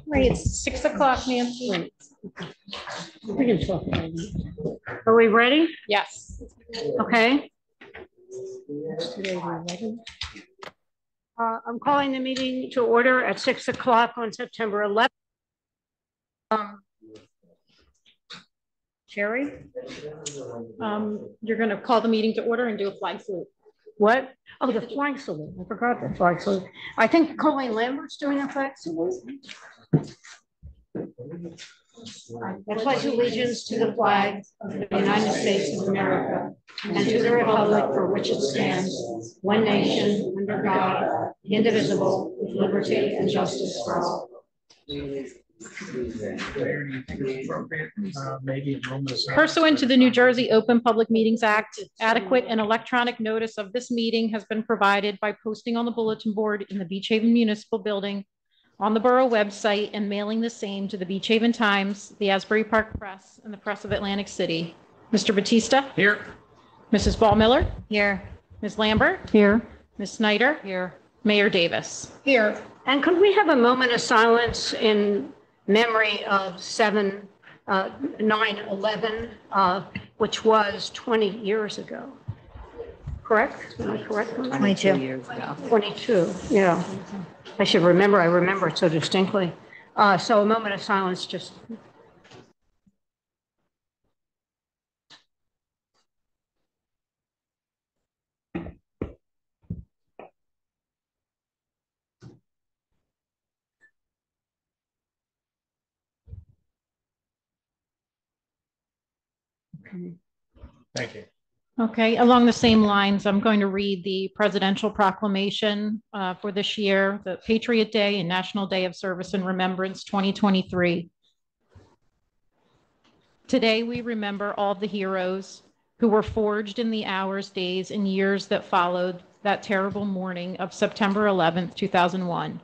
Right, it's 6 o'clock, Nancy. We can talk about it. Are we ready? Yes. Okay. Today, the 11th. I'm calling the meeting to order at 6 o'clock on September 11th. Sherry? You're going to call the meeting to order and do a flag salute. What? Oh, the flag salute. I forgot the flag salute. I think Colleen Lambert's doing the flag salute. I pledge allegiance to the flag of the United States of America and to the republic for which it stands, one nation, under God, indivisible, with liberty and justice for all. Pursuant to the New Jersey Open Public Meetings Act, adequate and electronic notice of this meeting has been provided by posting on the bulletin board in the Beach Haven Municipal Building, on the borough website, and mailing the same to the Beach Haven Times, the Asbury Park Press, and the Press of Atlantic City. Mr. Batista? Here. Mrs. Ballmiller? Here. Ms. Lambert? Here. Ms. Snyder? Here. Mayor Davis? Here. And could we have a moment of silence in memory of 9/11, which was 20 years ago? Correct? Am I correct? 22 years ago. 22, yeah. I should remember, I remember it so distinctly. So a moment of silence, just. Okay. Thank you. Okay, along the same lines, I'm going to read the presidential proclamation for this year, the Patriot Day and National Day of Service and Remembrance 2023. Today, we remember all the heroes who were forged in the hours, days, and years that followed that terrible morning of September 11th, 2001.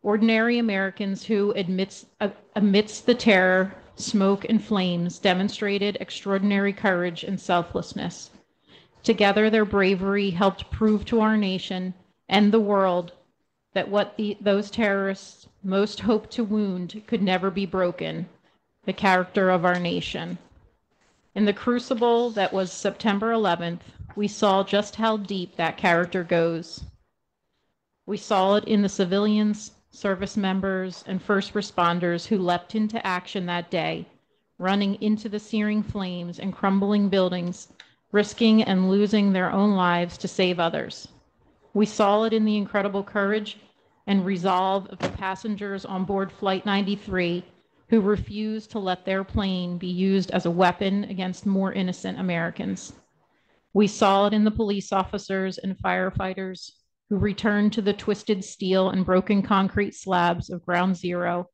Ordinary Americans who, amidst the terror, smoke, and flames, demonstrated extraordinary courage and selflessness. Together, their bravery helped prove to our nation and the world that what those terrorists most hoped to wound could never be broken, the character of our nation. In the crucible that was September 11th, we saw just how deep that character goes. We saw it in the civilians, service members, and first responders who leapt into action that day, running into the searing flames and crumbling buildings, risking and losing their own lives to save others. We saw it in the incredible courage and resolve of the passengers on board Flight 93 who refused to let their plane be used as a weapon against more innocent Americans. We saw it in the police officers and firefighters who returned to the twisted steel and broken concrete slabs of Ground Zero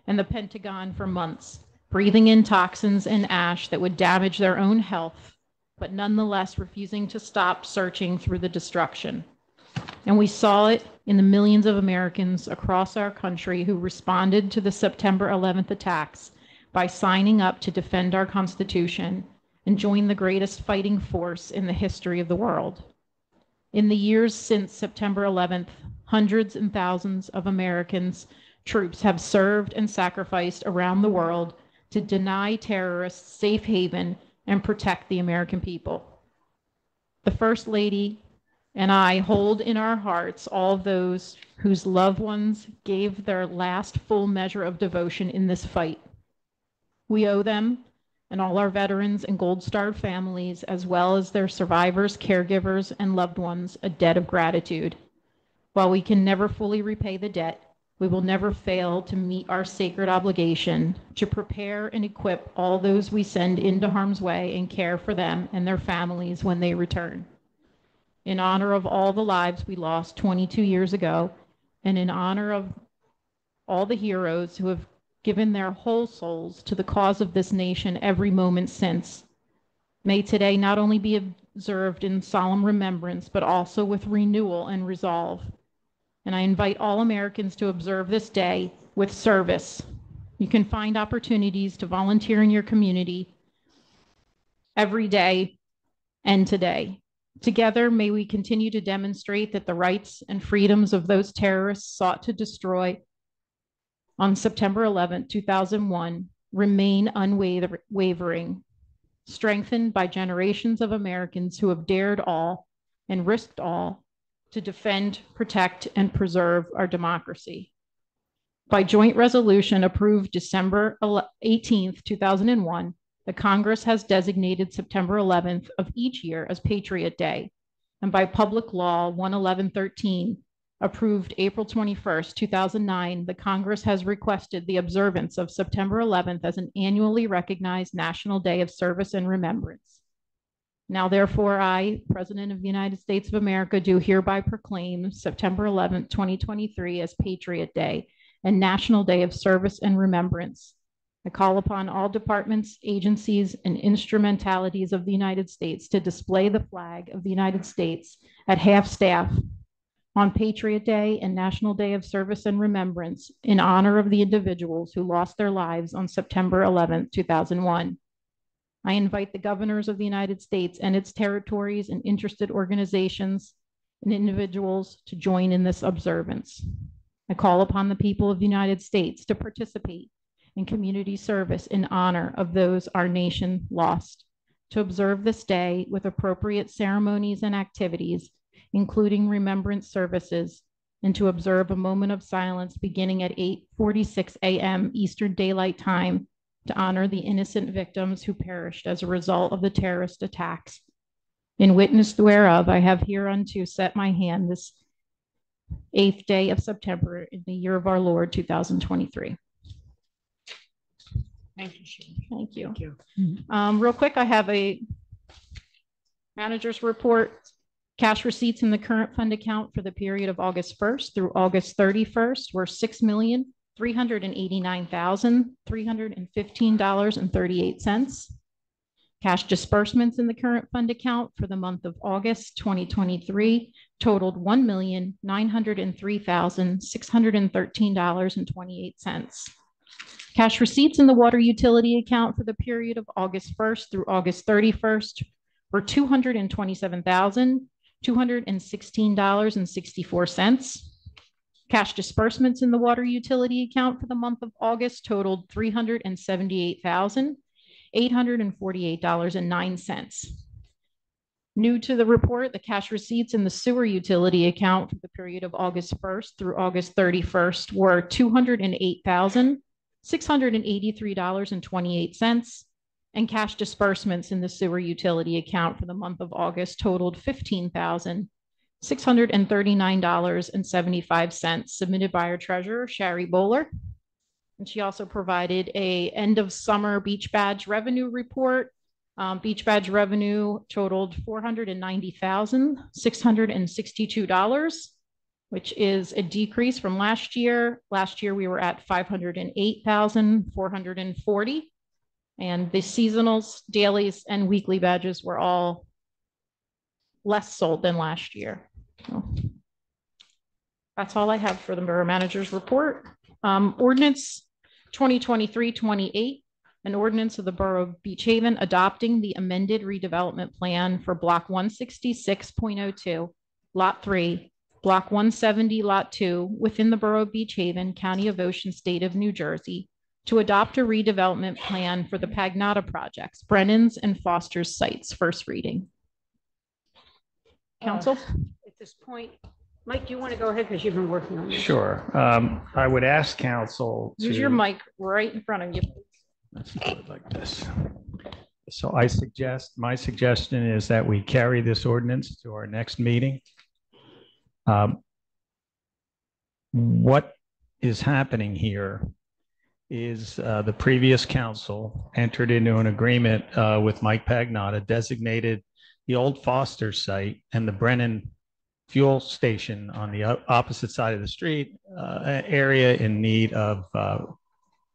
and the Pentagon for months, breathing in toxins and ash that would damage their own health, but nonetheless refusing to stop searching through the destruction. And we saw it in the millions of Americans across our country who responded to the September 11th attacks by signing up to defend our Constitution and join the greatest fighting force in the history of the world. In the years since September 11th, hundreds and thousands of Americans troops have served and sacrificed around the world to deny terrorists safe haven and protect the American people. The First Lady and I hold in our hearts all those whose loved ones gave their last full measure of devotion in this fight. We owe them and all our veterans and Gold Star families, as well as their survivors, caregivers, and loved ones, a debt of gratitude. While we can never fully repay the debt, we will never fail to meet our sacred obligation to prepare and equip all those we send into harm's way and care for them and their families when they return. In honor of all the lives we lost 22 years ago, and in honor of all the heroes who have given their whole souls to the cause of this nation every moment since, may today not only be observed in solemn remembrance, but also with renewal and resolve. And I invite all Americans to observe this day with service. You can find opportunities to volunteer in your community every day and today. Together, may we continue to demonstrate that the rights and freedoms of those terrorists sought to destroy on September 11, 2001, remain unwavering, strengthened by generations of Americans who have dared all and risked all to defend, protect, and preserve our democracy. By joint resolution approved December 18, 2001, the Congress has designated September 11th of each year as Patriot Day, and by Public Law 11113, approved April 21st, 2009, the Congress has requested the observance of September 11th as an annually recognized National Day of Service and Remembrance. Now, therefore, I, President of the United States of America, do hereby proclaim September 11th, 2023 as Patriot Day and National Day of Service and Remembrance. I call upon all departments, agencies, and instrumentalities of the United States to display the flag of the United States at half-staff on Patriot Day and National Day of Service and Remembrance in honor of the individuals who lost their lives on September 11, 2001. I invite the governors of the United States and its territories and interested organizations and individuals to join in this observance. I call upon the people of the United States to participate in community service in honor of those our nation lost, to observe this day with appropriate ceremonies and activities, including remembrance services, and to observe a moment of silence beginning at 8:46 a.m. Eastern Daylight Time to honor the innocent victims who perished as a result of the terrorist attacks. In witness whereof, I have hereunto set my hand this 8th day of September in the year of our Lord, 2023. Thank you. Thank you. Thank you. Real quick, I have a manager's report. Cash receipts in the current fund account for the period of August 1st through August 31st were $6,389,315.38. Cash disbursements in the current fund account for the month of August 2023 totaled $1,903,613.28. Cash receipts in the water utility account for the period of August 1st through August 31st were $227,216.64. Cash disbursements in the water utility account for the month of August totaled $378,848.09. New to the report, the cash receipts in the sewer utility account for the period of August 1st through August 31st were $208,683.28, and cash disbursements in the sewer utility account for the month of August totaled $15,639.75, submitted by our treasurer, Shari Bowler. And she also provided a end of summer beach badge revenue report. Beach badge revenue totaled $490,662, which is a decrease from last year. Last year, we were at $508,440. And the seasonals, dailies, and weekly badges were all less sold than last year. So that's all I have for the Borough Manager's report. Ordinance 2023-28, an ordinance of the Borough of Beach Haven adopting the amended redevelopment plan for Block 166.02, Lot 3, Block 170, Lot 2, within the Borough of Beach Haven, County of Ocean, State of New Jersey, to adopt a redevelopment plan for the Pagnotta projects, Brennan's and Foster's sites. First reading. Council? At this point, Mike, do you want to go ahead because you've been working on this? Sure. I would ask council to Use your mic right in front of you. Let's do it like this. So my suggestion is that we carry this ordinance to our next meeting. What is happening here is the previous council entered into an agreement with Mike Pagnotta, designated the old Foster site and the Brennan fuel station on the opposite side of the street, an area in need of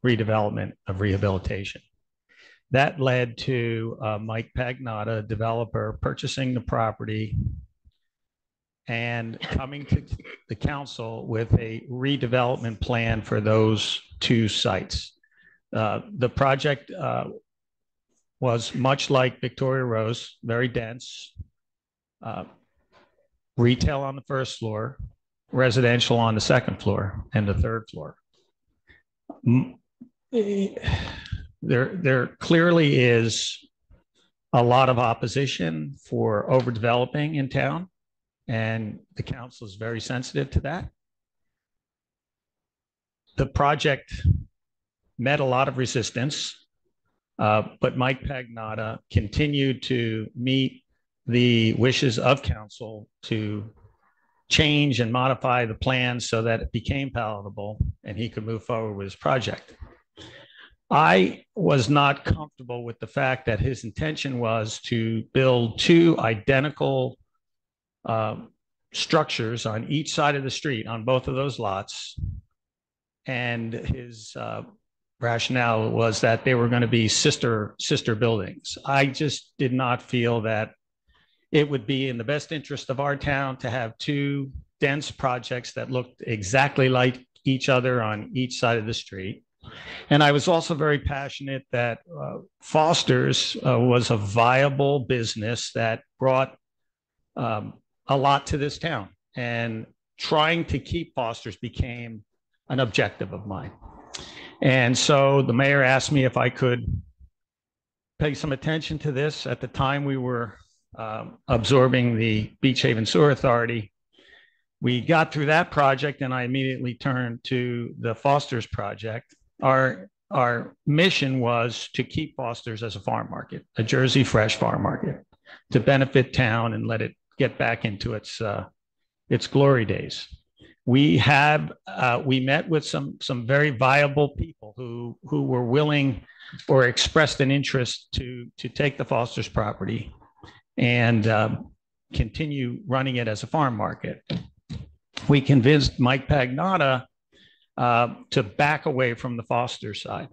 redevelopment, of rehabilitation. That led to Mike Pagnotta, a developer, purchasing the property and coming to the council with a redevelopment plan for those two sites. The project was much like Victoria Rose, very dense, uh, retail on the first floor, residential on the second floor and the third floor. There clearly is a lot of opposition for overdeveloping in town, and the council is very sensitive to that. The project met a lot of resistance, but Mike Pagnotta continued to meet the wishes of council to change and modify the plan so that it became palatable and he could move forward with his project. I was not comfortable with the fact that his intention was to build two identical structures on each side of the street on both of those lots. And his rationale was that they were going to be sister buildings. I just did not feel that it would be in the best interest of our town to have two dense projects that looked exactly like each other on each side of the street. And I was also very passionate that Foster's was a viable business that brought a lot to this town. And trying to keep Foster's became an objective of mine. And so the mayor asked me if I could pay some attention to this. At the time we were absorbing the Beach Haven Sewer Authority. We got through that project and I immediately turned to the Foster's project. Our mission was to keep Foster's as a farm market, a Jersey fresh farm market, to benefit town and let it get back into its glory days. We met with some very viable people who were willing or expressed an interest to take the Foster's property and continue running it as a farm market. We convinced Mike Pagnotta to back away from the Foster side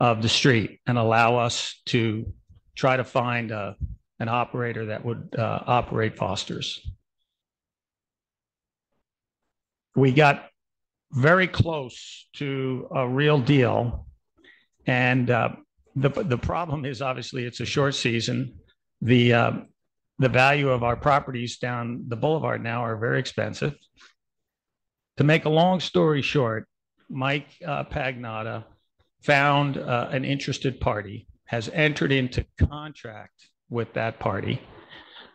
of the street and allow us to try to find an operator that would operate Foster's. We got very close to a real deal. And the problem is obviously it's a short season. The value of our properties down the boulevard now are very expensive. To make a long story short, Mike Pagnotta found an interested party, has entered into contract with that party.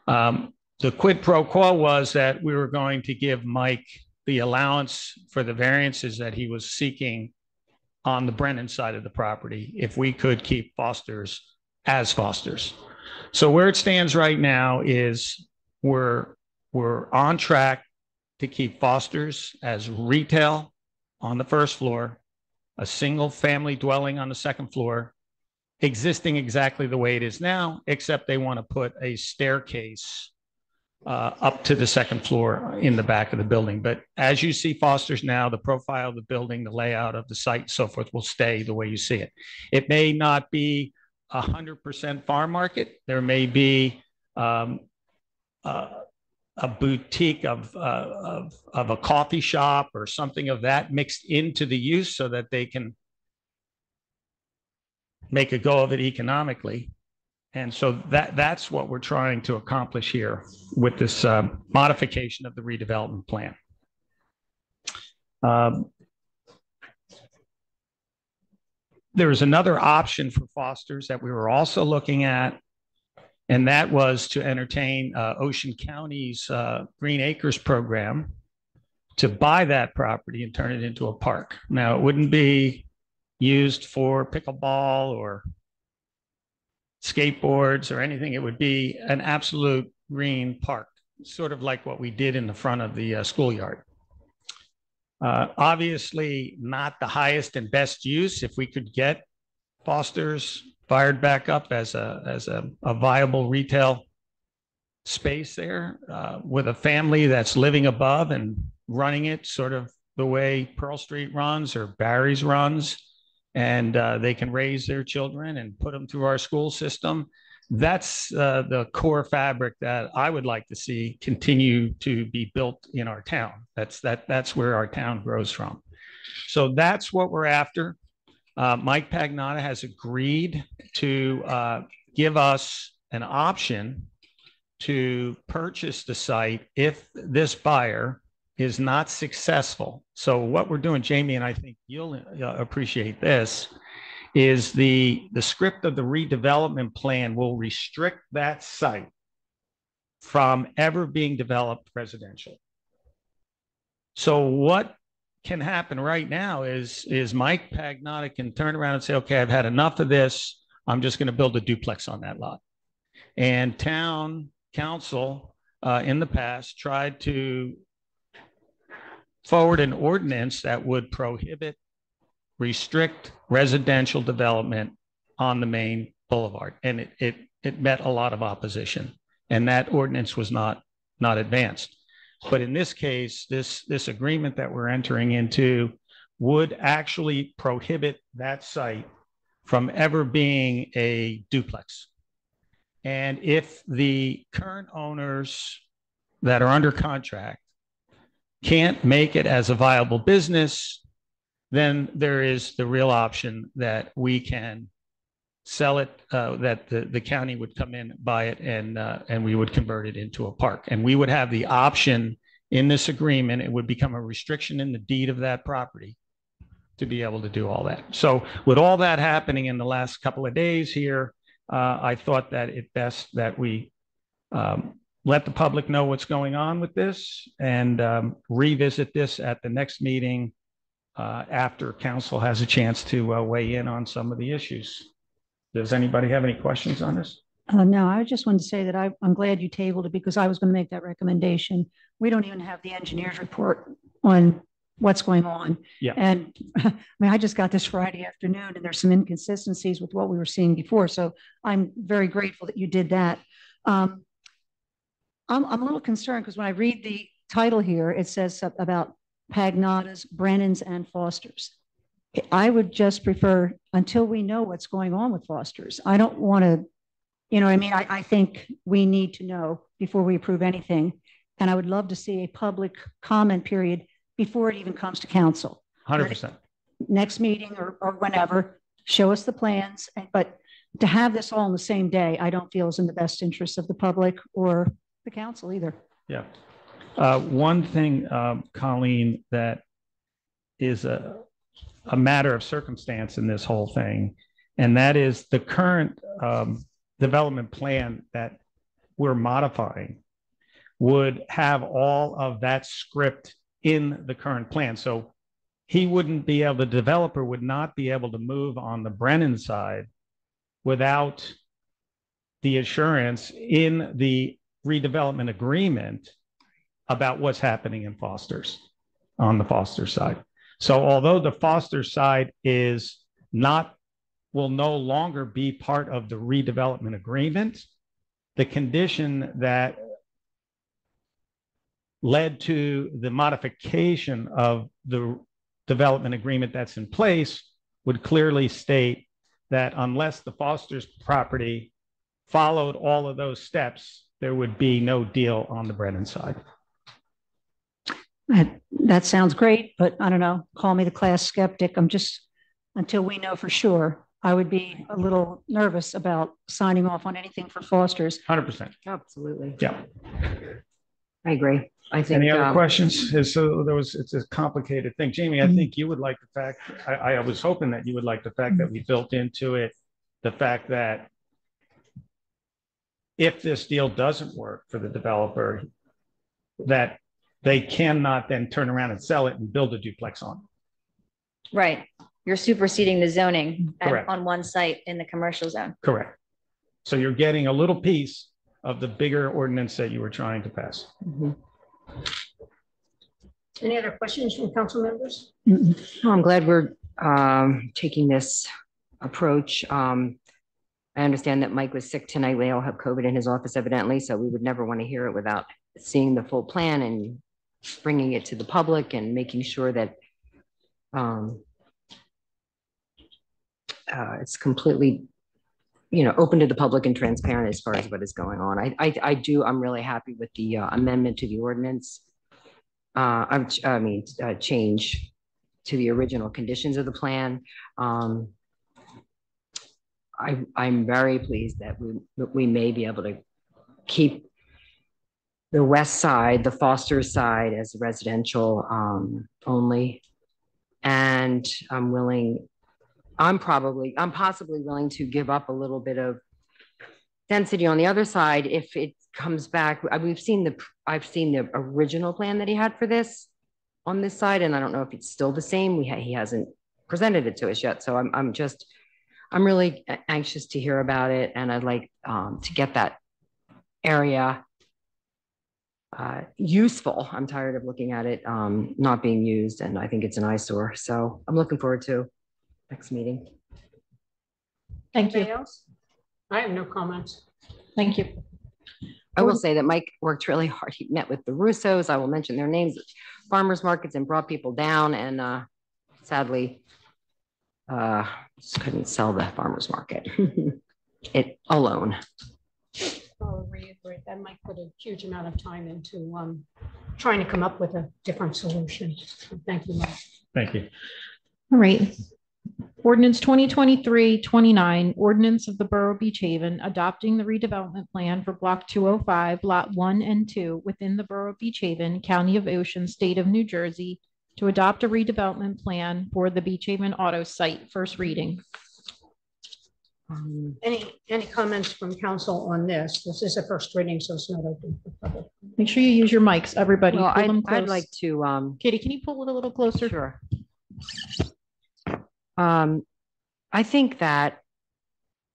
The quid pro quo was that we were going to give Mike the allowance for the variances that he was seeking on the Brennan side of the property if we could keep Foster's as Foster's. So where it stands right now is we're on track to keep Foster's as retail on the first floor, a single family dwelling on the second floor, existing exactly the way it is now, except they want to put a staircase up to the second floor in the back of the building. But as you see Foster's now, the profile of the building, the layout of the site and so forth will stay the way you see it. It may not be 100% farm market. There may be a boutique of a coffee shop or something of that mixed into the use so that they can make a go of it economically. And so that's what we're trying to accomplish here with this modification of the redevelopment plan. There was another option for Foster's that we were also looking at, and that was to entertain Ocean County's Green Acres program to buy that property and turn it into a park. Now, it wouldn't be used for pickleball or skateboards or anything. It would be an absolute green park, sort of like what we did in the front of the schoolyard. Obviously not the highest and best use. If we could get Foster's fired back up as a viable retail space there with a family that's living above and running it sort of the way Pearl Street runs or Barry's runs, and they can raise their children and put them through our school system. That's the core fabric that I would like to see continue to be built in our town. That's where our town grows from. So that's what we're after. Mike Pagnotta has agreed to give us an option to purchase the site if this buyer is not successful. So what we're doing, Jamie, and I think you'll appreciate this, is the script of the redevelopment plan will restrict that site from ever being developed residential. So what can happen right now is Mike Pagnotta can turn around and say, okay, I've had enough of this. I'm just going to build a duplex on that lot. And town council in the past tried to forward an ordinance that would prohibit, restrict residential development on the main boulevard. And it met a lot of opposition. And that ordinance was not advanced. But in this case, this agreement that we're entering into would actually prohibit that site from ever being a duplex. And if the current owners that are under contract can't make it as a viable business, then there is the real option that we can sell it, that the county would come in, buy it, and we would convert it into a park. And we would have the option in this agreement, it would become a restriction in the deed of that property to be able to do all that. So with all that happening in the last couple of days here, I thought that it best that we let the public know what's going on with this and revisit this at the next meeting after council has a chance to weigh in on some of the issues. Does anybody have any questions on this? No, I just wanted to say that I'm glad you tabled it because I was going to make that recommendation. We don't even have the engineer's report on what's going on. Yeah. And I mean, I just got this Friday afternoon and there's some inconsistencies with what we were seeing before. So I'm very grateful that you did that. I'm a little concerned because when I read the title here, it says about Pagnottas, Brennans, and Fosters. I would just prefer until we know what's going on with Fosters. I don't want to, you know what I mean? I think we need to know before we approve anything. And I would love to see a public comment period before it even comes to council. 100%. Next meeting or whenever, show us the plans. But to have this all on the same day, I don't feel is in the best interest of the public or the council either. Yeah. One thing, Colleen, that is a matter of circumstance in this whole thing, and that is the current development plan that we're modifying would have all of that script in the current plan. So he wouldn't be able, the developer would not be able to move on the Brennan side without the assurance in the redevelopment agreement about what's happening in Foster's, on the Foster side. So although the Foster side is not, will no longer be part of the redevelopment agreement, the condition that led to the modification of the development agreement that's in place would clearly state that unless the Foster's property followed all of those steps, there would be no deal on the Brennan side. That sounds great, but I don't know, call me the class skeptic. I'm just, until we know for sure, I would be a little nervous about signing off on anything for Foster's. 100%. Absolutely. Yeah. I agree. I think. Any other questions? So it's a complicated thing. Jamie, I think you would like the fact, I was hoping that you would like the fact that we built into it, the fact that if this deal doesn't work for the developer, that they cannot then turn around and sell it and build a duplex on it. Right. You're superseding the zoning Correct. on one site in the commercial zone. Correct. So you're getting a little piece of the bigger ordinance that you were trying to pass. Mm-hmm. Any other questions from council members? Oh, I'm glad we're taking this approach. I understand that Mike was sick tonight. We all have COVID in his office, evidently, so we would never want to hear it without seeing the full plan and bringing it to the public and making sure that it's completely, open to the public and transparent as far as what is going on. I'm really happy with the amendment to the ordinance. Change to the original conditions of the plan. I'm very pleased that we may be able to keep the west side, the Foster side as residential only. And I'm possibly willing to give up a little bit of density on the other side if it comes back. I've seen the original plan that he had for this on this side, and I don't know if it's still the same. He hasn't presented it to us yet, so I'm really anxious to hear about it, and I'd like to get that area useful. I'm tired of looking at it not being used, and I think it's an eyesore. So I'm looking forward to next meeting. Thank Anybody you. else? I have no comments. Thank you. I will say that Mike worked really hard. He met with the Russos. I will mention their names, farmers markets, and brought people down. And sadly, just couldn't sell the farmers market it alone. I'll reiterate that Mike put a huge amount of time into trying to come up with a different solution. Thank you, Mike. Thank you. All right. Ordinance 2023-29, ordinance of the Borough of Beach Haven adopting the redevelopment plan for Block 205, Lot 1 and 2 within the Borough of Beach Haven, County of Ocean, State of New Jersey, to adopt a redevelopment plan for the Beach Haven Auto Site. First reading. Any comments from council on this? This is a first reading, so it's not open for public. Make sure you use your mics, everybody. Well, Pull them I'd close. like to Katie, can you pull it a little closer? sure. I think that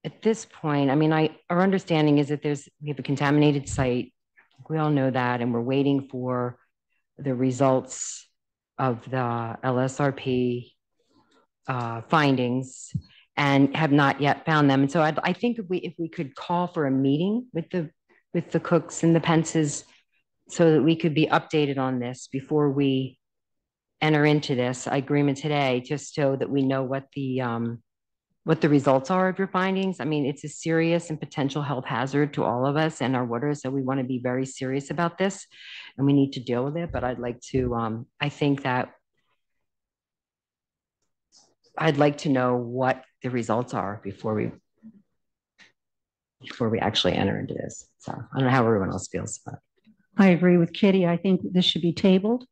at this point, I mean, our understanding is that we have a contaminated site. We all know that, and we're waiting for the results of the LSRP findings and have not yet found them. And so I think if we could call for a meeting with the Cooks and the Pences so that we could be updated on this before we enter into this agreement today, just so that we know what the results are of your findings. I mean, it's a serious and potential health hazard to all of us and our waters. So we want to be very serious about this and we need to deal with it. But I'd like to, I think that I'd like to know what the results are before we actually enter into this. So I don't know how everyone else feels, but. I agree with Kitty. I think this should be tabled.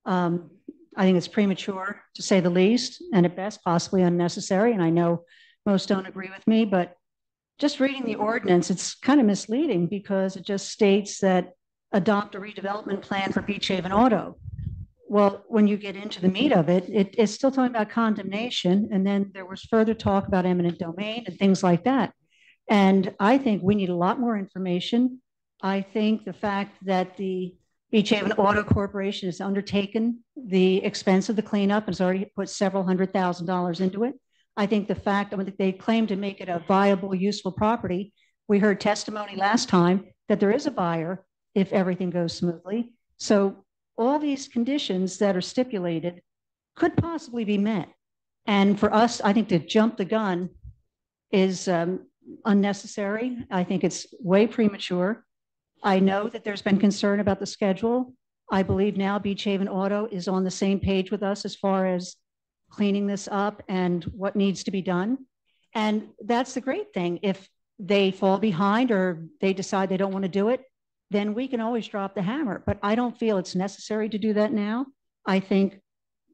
I think it's premature, to say the least, and at best possibly unnecessary. And I know most don't agree with me, but just reading the ordinance, it's kind of misleading because it just states that adopt a redevelopment plan for Beach Haven Auto. Well, when you get into the meat of it, it's still talking about condemnation. And then there was further talk about eminent domain and things like that. And I think we need a lot more information. I think the fact that the Beach Haven Auto Corporation has undertaken the expense of the cleanup and has already put several $100,000s into it. I think the fact that they claim to make it a viable, useful property. We heard testimony last time that there is a buyer if everything goes smoothly. So all these conditions that are stipulated could possibly be met. And for us, I think to jump the gun is unnecessary. I think it's way premature. I know that there's been concern about the schedule. I believe now Beach Haven Auto is on the same page with us as far as cleaning this up and what needs to be done. And that's the great thing. If they fall behind or they decide they don't want to do it, then we can always drop the hammer. But I don't feel it's necessary to do that now. I think,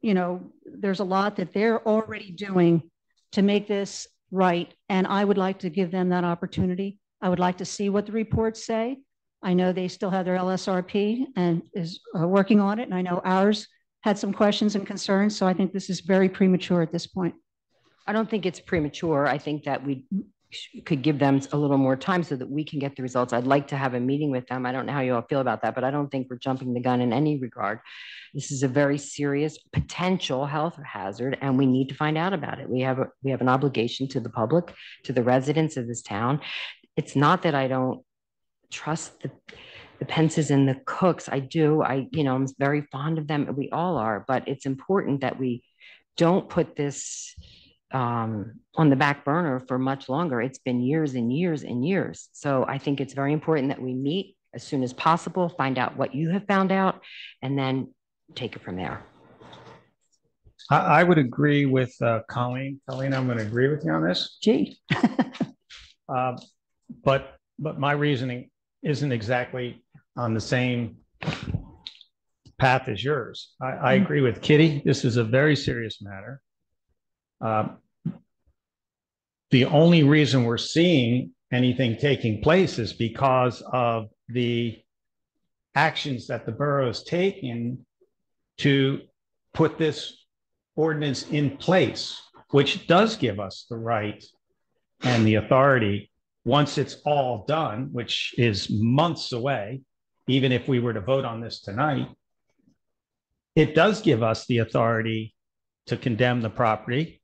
there's a lot that they're already doing to make this right. And I would like to give them that opportunity. I would like to see what the reports say. I know they still have their LSRP and is working on it. And I know ours had some questions and concerns. So I think this is very premature at this point. I don't think it's premature. I think that we could give them a little more time so that we can get the results. I'd like to have a meeting with them. I don't know how you all feel about that, but I don't think we're jumping the gun in any regard. This is a very serious potential health hazard, and we need to find out about it. We have an obligation to the public, to the residents of this town. It's not that I don't trust the Pences and the Cooks. I do. I'm very fond of them. We all are, but it's important that we don't put this on the back burner for much longer. It's been years and years and years. So I think it's very important that we meet as soon as possible, find out what you have found out, and then take it from there. I would agree with Colleen. Colleen, I'm going to agree with you on this. Gee. But my reasoning isn't exactly on the same path as yours. I agree with Kitty. This is a very serious matter. The only reason we're seeing anything taking place is because of the actions that the borough has taken to put this ordinance in place, which does give us the right and the authority, once it's all done, which is months away, even if we were to vote on this tonight, it does give us the authority to condemn the property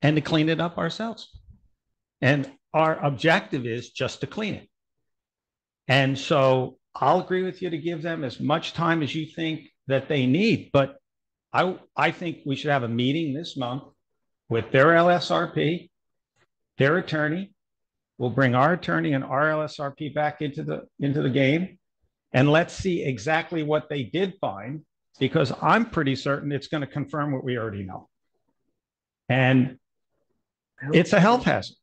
and to clean it up ourselves. And our objective is just to clean it. And so I'll agree with you to give them as much time as you think that they need, but I think we should have a meeting this month with their LSRP, their attorney. We'll bring our attorney and our LSRP back into the game, and let's see exactly what they did find, because I'm pretty certain it's going to confirm what we already know. And it's a health hazard.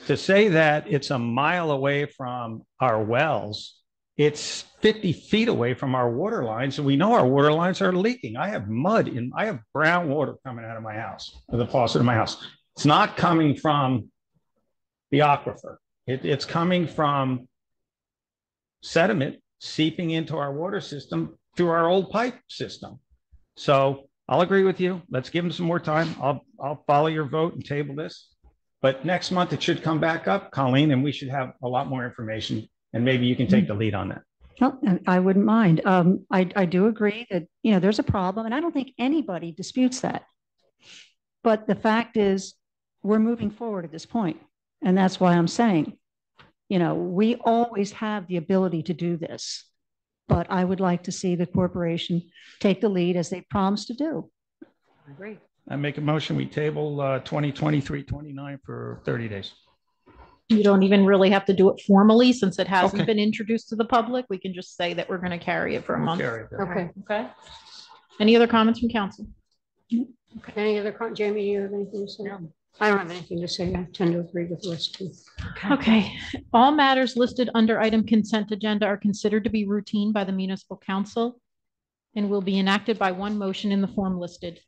To say that it's a mile away from our wells, it's 50 feet away from our water lines, and we know our water lines are leaking. I have mud I have brown water coming out of my house, or the faucet of my house. It's not coming from the aquifer. It's coming from sediment seeping into our water system through our old pipe system. So I'll agree with you. Let's give them some more time. I'll follow your vote and table this. But next month it should come back up, Colleen, and we should have a lot more information. And maybe you can take the lead on that. Well, I wouldn't mind. I do agree that, there's a problem, and I don't think anybody disputes that. But the fact is, we're moving forward at this point. And that's why I'm saying, we always have the ability to do this. But I would like to see the corporation take the lead as they promised to do. I agree. I make a motion, we table 2023-29 for 30 days. You don't even really have to do it formally since it hasn't Okay. been introduced to the public. We can just say that we're going to carry it for a month. Okay. Okay. Any other comments from council? Any other, Jamie, do you have anything to say? No. I don't have anything to say. I tend to agree with the rest too. Okay. All matters listed under item consent agenda are considered to be routine by the municipal council and will be enacted by one motion in the form listed.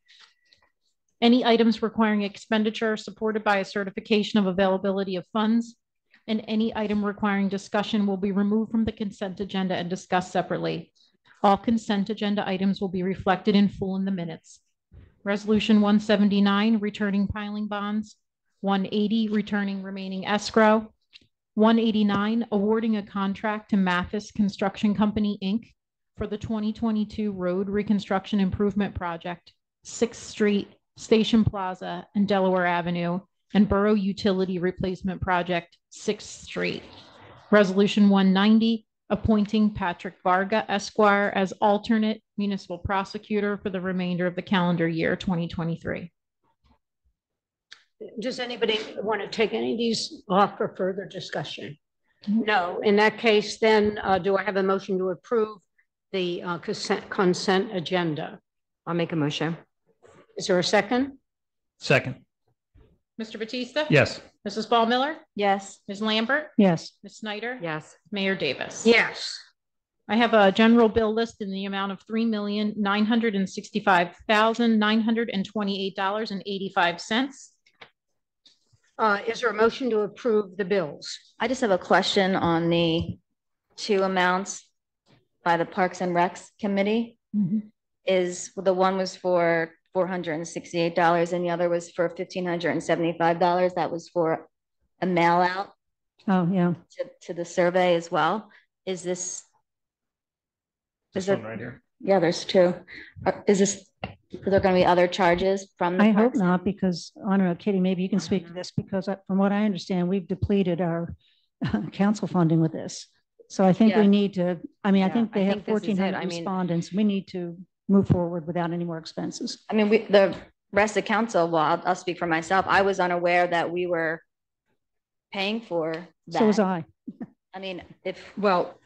Any items requiring expenditure are supported by a certification of availability of funds, and any item requiring discussion will be removed from the consent agenda and discussed separately. All consent agenda items will be reflected in full in the minutes. Resolution 179, returning piling bonds. 180, returning remaining escrow. 189, awarding a contract to Mathis Construction Company, Inc. for the 2022 road reconstruction improvement project, 6th Street, Station Plaza, and Delaware Avenue, and Borough Utility Replacement Project, 6th Street. Resolution 190, appointing Patrick Varga, Esquire, as alternate municipal prosecutor for the remainder of the calendar year 2023. Does anybody want to take any of these off for further discussion? No. In that case, then do I have a motion to approve the consent agenda? I'll make a motion. Is there a second? Second. Mr. Batista? Yes. Mrs. Ball Miller? Yes. Ms. Lambert? Yes. Ms. Snyder? Yes. Mayor Davis? Yes. I have a general bill list in the amount of $3,965,928.85. Is there a motion to approve the bills? I just have a question on the two amounts by the Parks and Recs Committee. Is the one was for $468 and the other was for $1,575. That was for a mail out Oh, yeah. to the survey as well. Is this? This one right here. Yeah, there's two. Is this? Are there going to be other charges from the? I hope Parks? not, because I don't know, Kitty, maybe you can speak to this, because from what I understand, we've depleted our council funding with this. So I think Yeah. we need to, I Yeah, think they I have think this is it. 1,400 I mean- respondents. We need to move forward without any more expenses. I mean, the rest of council, well, I'll speak for myself. I was unaware that we were paying for that. So was I. I mean, Well,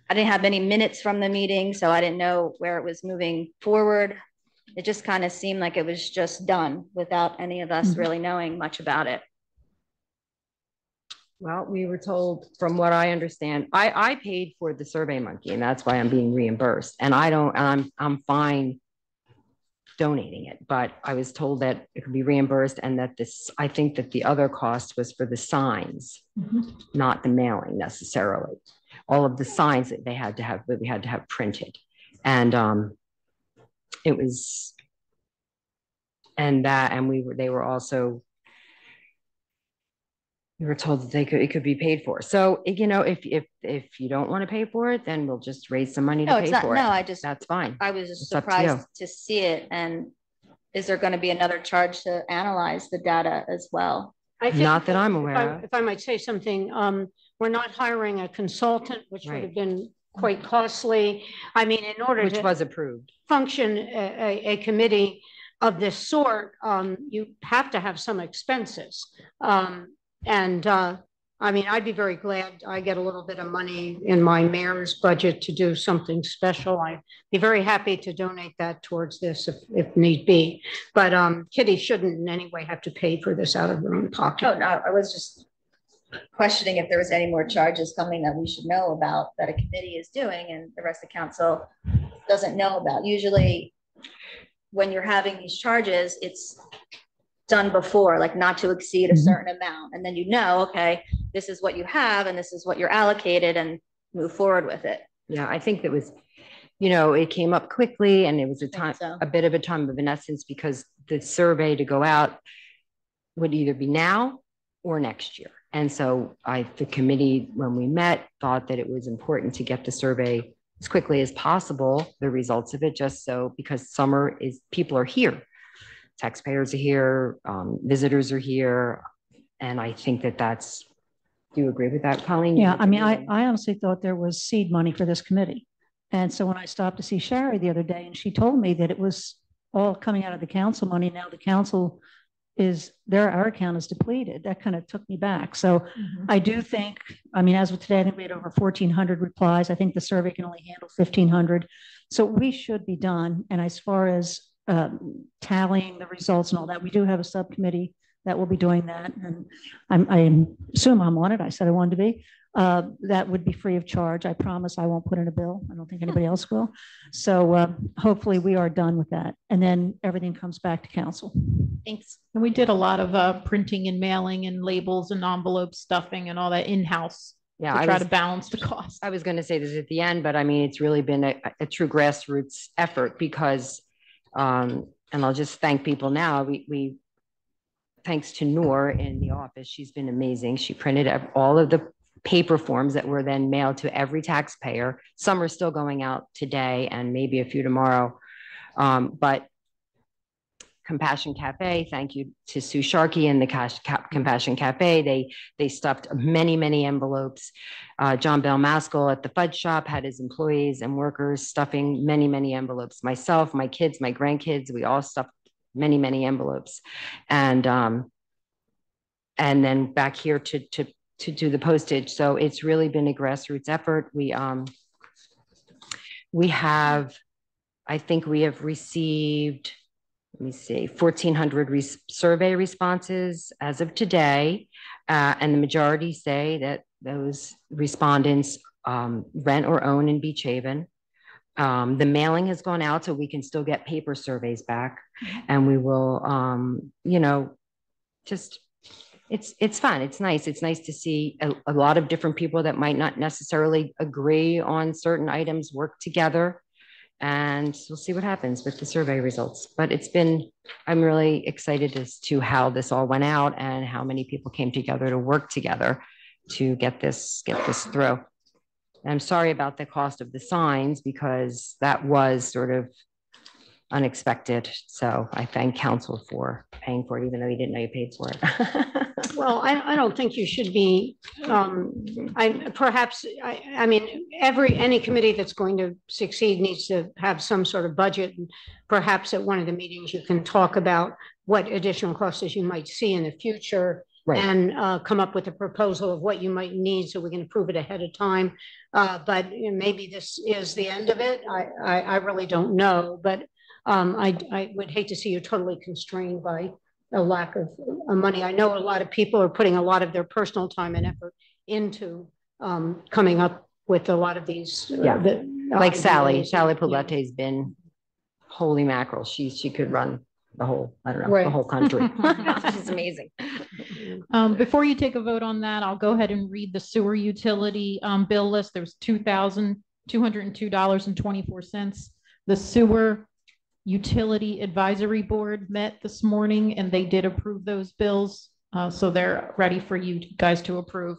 I didn't have any minutes from the meeting, so I didn't know where it was moving forward. It just kind of seemed like it was just done without any of us Mhm. really knowing much about it. Well, we were told, from what I understand, I paid for the Survey Monkey, and that's why I'm being reimbursed. And I'm fine donating it, but I was told that it could be reimbursed, and that I think that the other cost was for the signs, not the mailing necessarily. All of the signs that we had to have printed. And it was, and they were also, we were told that it could be paid for. So, you know, if you don't want to pay for it, then we'll just raise some money to pay for it. That's fine. I was just It's up to surprised to see it. And is there going to be another charge to analyze the data as well? I think, Not that I'm aware of. if I might say something, we're not hiring a consultant, which would have been quite costly. I mean, in order Which to was approved. function a committee of this sort, you have to have some expenses. I mean, I'd be very glad I get a little bit of money in my mayor's budget to do something special. I'd be very happy to donate that towards this if need be. But Kitty shouldn't in any way have to pay for this out of her own pocket. Oh, no, I was just questioning if there was any more charges coming that we should know about that a committee is doing and the rest of council doesn't know about. Usually when you're having these charges, it's done before, like not to exceed a certain amount. And then you know, okay, this is what you have and this is what you're allocated, and move forward with it. Yeah, I think that was, you know, it came up quickly, and it was a bit of a time of an essence, because the survey to go out would either be now or next year. And so the committee, when we met, thought that it was important to get the survey as quickly as possible, the results of it, just so, because people are here. Taxpayers are here, visitors are here. And I think that's, do you agree with that, Colleen? Yeah, I mean, I honestly thought there was seed money for this committee. And so when I stopped to see Sherry the other day, and she told me that it was all coming out of the council money. Now the council our account is depleted. That kind of took me back. So I do think, I mean, as of today, I think we had over 1,400 replies. I think the survey can only handle 1,500. So we should be done. And as far as tallying the results and all that, we do have a subcommittee that will be doing that. And I assume I'm on it. I said I wanted to be. That would be free of charge. I promise I won't put in a bill. I don't think anybody else will. So hopefully we are done with that. And then everything comes back to council. Thanks. And we did a lot of printing and mailing and labels and envelope stuffing and all that in-house to try to balance the cost. I was going to say this at the end, but I mean, it's really been a true grassroots effort, because, and I'll just thank people now. We thanks to Noor in the office, she's been amazing. She printed all of the paper forms that were then mailed to every taxpayer. Some are still going out today and maybe a few tomorrow. But Compassion Cafe, thank you to Sue Sharkey and the Compassion Cafe. They stuffed many, many envelopes. John Bell Maskell at the Fudge Shop had his employees and workers stuffing many, many envelopes. Myself, my kids, my grandkids, we all stuffed many, many envelopes. And then back here to do the postage. So it's really been a grassroots effort. I think we have received, let me see, 1,400 survey responses as of today. And the majority say that those respondents rent or own in Beach Haven. The mailing has gone out, so we can still get paper surveys back. And we will, just, it's fun. It's nice. It's nice to see a lot of different people that might not necessarily agree on certain items work together. And we'll see what happens with the survey results. But I'm really excited as to how this all went out and how many people came together to work together to get this through. And I'm sorry about the cost of the signs, because that was sort of unexpected. So I thank council for paying for it, even though you didn't know you paid for it. Well, I don't think you should be, I mean, any committee that's going to succeed needs to have some sort of budget. And perhaps at one of the meetings, you can talk about what additional costs you might see in the future. Right. And come up with a proposal of what you might need so we can approve it ahead of time. But maybe this is the end of it. I really don't know, but I would hate to see you totally constrained by a lack of money. I know a lot of people are putting a lot of their personal time and effort into coming up with a lot of these. Yeah. Like Sally ideas. Yeah. Paulette's been, holy mackerel, she could run the whole, I don't know, Right. the whole country. She's amazing. Before you take a vote on that, I'll go ahead and read the sewer utility bill list. There was $2,202.24. The sewer utility advisory board met this morning and they did approve those bills. So they're ready for you guys to approve.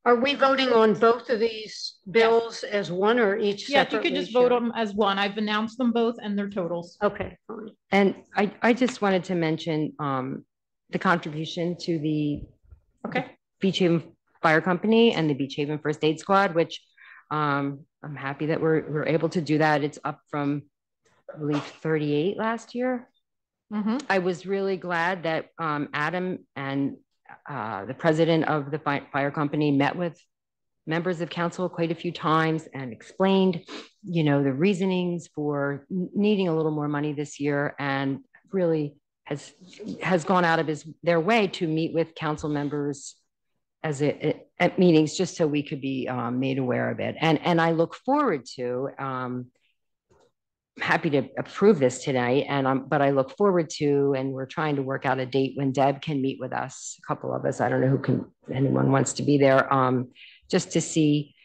Are we voting on both of these bills as one or each Yeah, you separately? could just vote on them as one. I've announced them both and their totals. Okay, fine. And I just wanted to mention the contribution to the Okay. Beach Haven Fire Company and the Beach Haven First Aid Squad, which I'm happy that we're able to do that. It's up from, I believe, 38 last year. I was really glad that Adam and the president of the fire company met with members of council quite a few times and explained, you know, the reasonings for needing a little more money this year, and really has gone out of their way to meet with council members at meetings just so we could be made aware of it. And I look forward to happy to approve this tonight, but I look forward to, and we're trying to work out a date when Deb can meet with us, a couple of us. I don't know anyone wants to be there, just to see,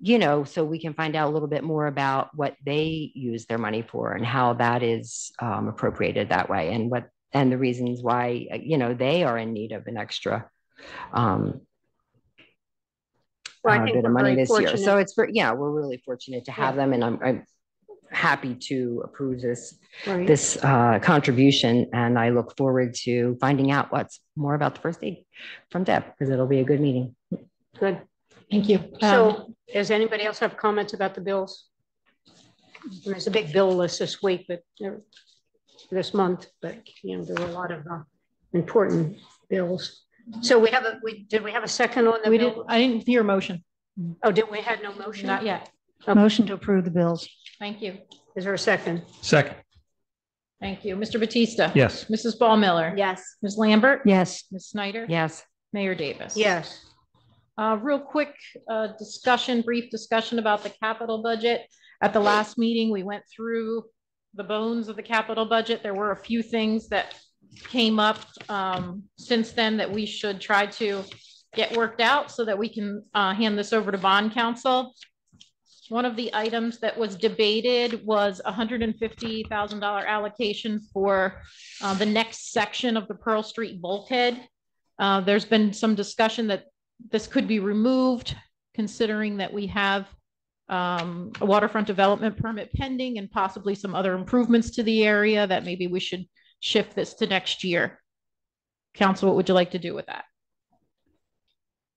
you know, so we can find out a little bit more about what they use their money for and how that is appropriated that way, and the reasons why, you know, they are in need of an extra bit of money this year. So it's we're really fortunate to have them, and I'm happy to approve this contribution, and I look forward to finding out what's more about the first aid from Deb, because it'll be a good meeting. Good. Thank you. So does anybody else have comments about the bills? There's a big bill list this week, but this month, but you know, there were a lot of important bills. So did we have a second on the bill? I didn't hear a motion. Oh, we had no motion? Not yet. Okay. Motion to approve the bills. Thank you. Is there a second? Second. Thank you. Mr. Batista? Yes. Mrs. Ball Miller? Yes. Ms. Lambert? Yes. Ms. Snyder? Yes. Mayor Davis? Yes. Real quick brief discussion about the capital budget. At the last meeting, we went through the bones of the capital budget. There were a few things that came up since then that we should try to get worked out so that we can hand this over to bond counsel. One of the items that was debated was $150,000 allocation for the next section of the Pearl Street bulkhead. There's been some discussion that this could be removed, considering that we have a waterfront development permit pending and possibly some other improvements to the area that maybe we should shift this to next year. Council, what would you like to do with that?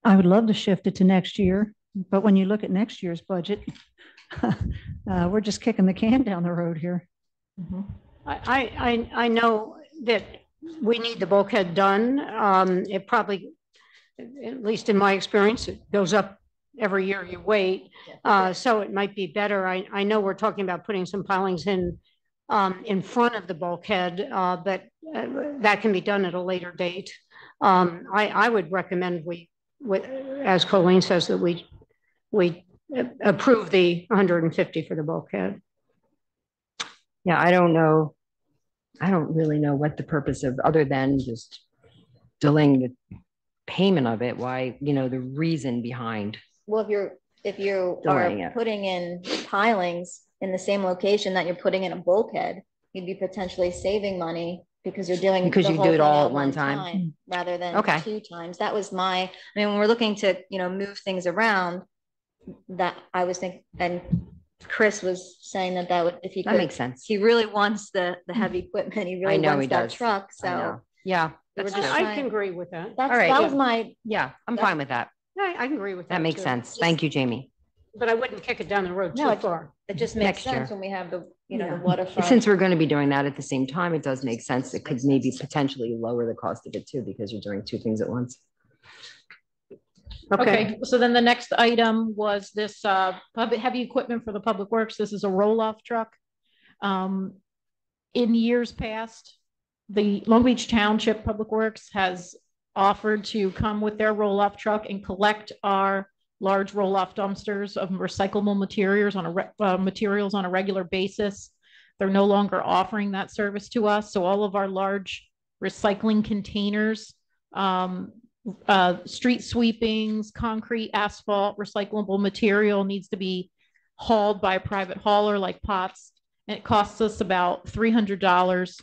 I would love to shift it to next year, but when you look at next year's budget, we're just kicking the can down the road here. Mm-hmm. I know that we need the bulkhead done. It probably, at least in my experience, it goes up every year you wait. So it might be better. I know we're talking about putting some pilings in front of the bulkhead, but that can be done at a later date. I would recommend as Colleen says, that we approve the 150 for the bulkhead. Yeah, I don't know. I don't really know what the purpose of, other than just delaying the payment of it. Why, you know, the reason behind. Well, if you Delaying are it. putting in pilings in the same location that you're putting in a bulkhead, you'd be potentially saving money because you're doing Because the you whole do it thing all at at one time. rather than Okay. 2 times. That was I mean, when we're looking to, you know, move things around, that I was thinking, and Chris was saying that would, if he That could, makes sense. he really wants the heavy equipment. He really I know wants he that does. truck. I know. So Yeah, we were that's just true. I can agree with that. that's, All right. that was my, Yeah, I'm fine with that. I can agree with that. That makes too. sense. Thank you, Jamie. But I wouldn't kick it down the road No, too far. it just makes Next sense year. when we have the, you know, Yeah. the waterfront. Since we're going to be doing that at the same time, it does make sense. It could maybe potentially lower the cost of it too, because you're doing 2 things at once. Okay. So then the next item was this heavy equipment for the public works. This is a roll-off truck. In years past, the Long Beach Township Public Works has offered to come with their roll-off truck and collect our large roll-off dumpsters of recyclable materials on a regular basis. They're no longer offering that service to us. So all of our large recycling containers, street sweepings, concrete, asphalt, recyclable material needs to be hauled by a private hauler like Potts. And it costs us about $300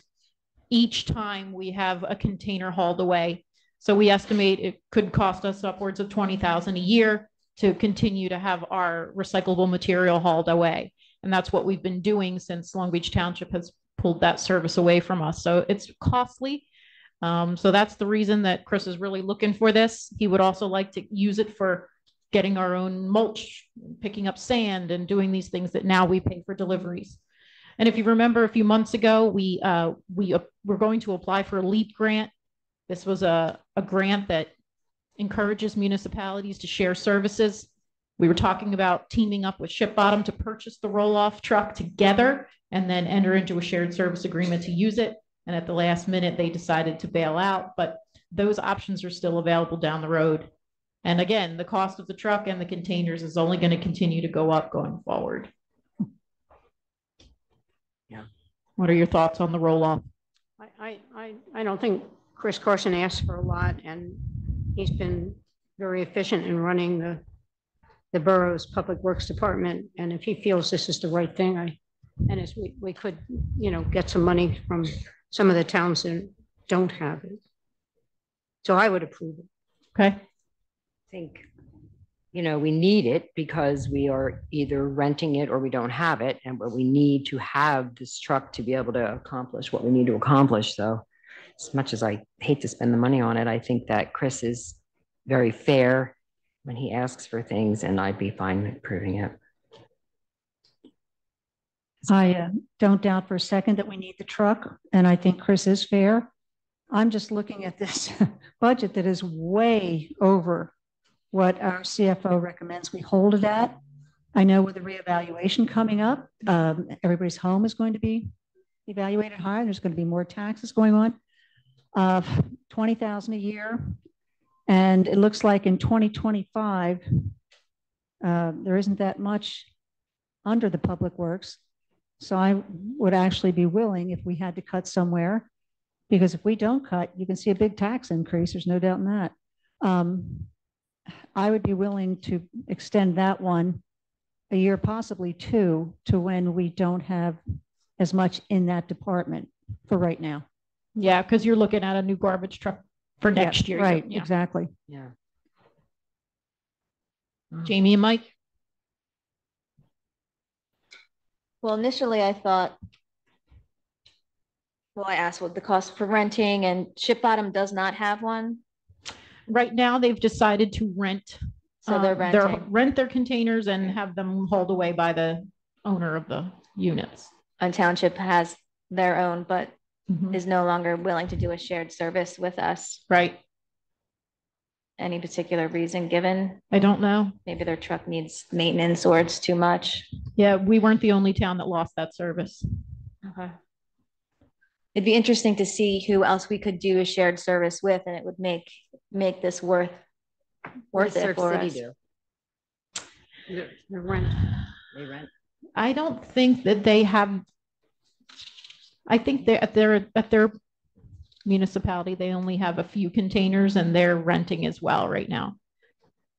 each time we have a container hauled away. So we estimate it could cost us upwards of $20,000 a year to continue to have our recyclable material hauled away. And that's what we've been doing since Long Beach Township has pulled that service away from us. So it's costly. So that's the reason that Chris is really looking for this. He would also like to use it for getting our own mulch, picking up sand, and doing these things that now we pay for deliveries. And if you remember a few months ago, we were going to apply for a LEAP grant. This was a grant that encourages municipalities to share services. We were talking about teaming up with Ship Bottom to purchase the roll-off truck together and then enter into a shared service agreement to use it. And at the last minute, they decided to bail out, but those options are still available down the road. And again, the cost of the truck and the containers is only going to continue to go up going forward. Yeah. What are your thoughts on the roll-off? I don't think Chris Carson asked for a lot, and he's been very efficient in running the borough's public works department. And if he feels this is the right thing, we could, get some money from some of the towns that don't have it. So I would approve it. Okay. I think, we need it because we are either renting it or we don't have it. And but we need to have this truck to be able to accomplish what we need to accomplish. So as much as I hate to spend the money on it, I think that Chris is very fair when he asks for things, and I'd be fine approving it. I don't doubt for a second that we need the truck, and I think Chris is fair. I'm just looking at this budget that is way over what our CFO recommends we hold it at. I know with the reevaluation coming up, everybody's home is going to be evaluated higher. There's going to be more taxes going on. $20,000 a year, and it looks like in 2025 there isn't that much under the public works. So I would actually be willing if we had to cut somewhere, because if we don't cut, you can see a big tax increase. There's no doubt in that. I would be willing to extend that one a year, possibly two, to when we don't have as much in that department for right now. Yeah, because you're looking at a new garbage truck for next year. Right, Yeah. exactly. Yeah. Jamie and Mike? Well, initially I thought, I asked what the cost for renting, and Ship Bottom does not have one. Right now, they've decided to rent. So they're renting. Rent their containers and have them hauled away by the owner of the units. And Township has their own, but Mhm. is no longer willing to do a shared service with us. Right. Any particular reason given? I don't know. Maybe their truck needs maintenance or it's too much. Yeah, we weren't the only town that lost that service. Okay. It'd be interesting to see who else we could do a shared service with, and it would make this worth it for us. The rent. They rent. I don't think that they have. I think they're at their municipality, they only have a few containers and they're renting as well right now.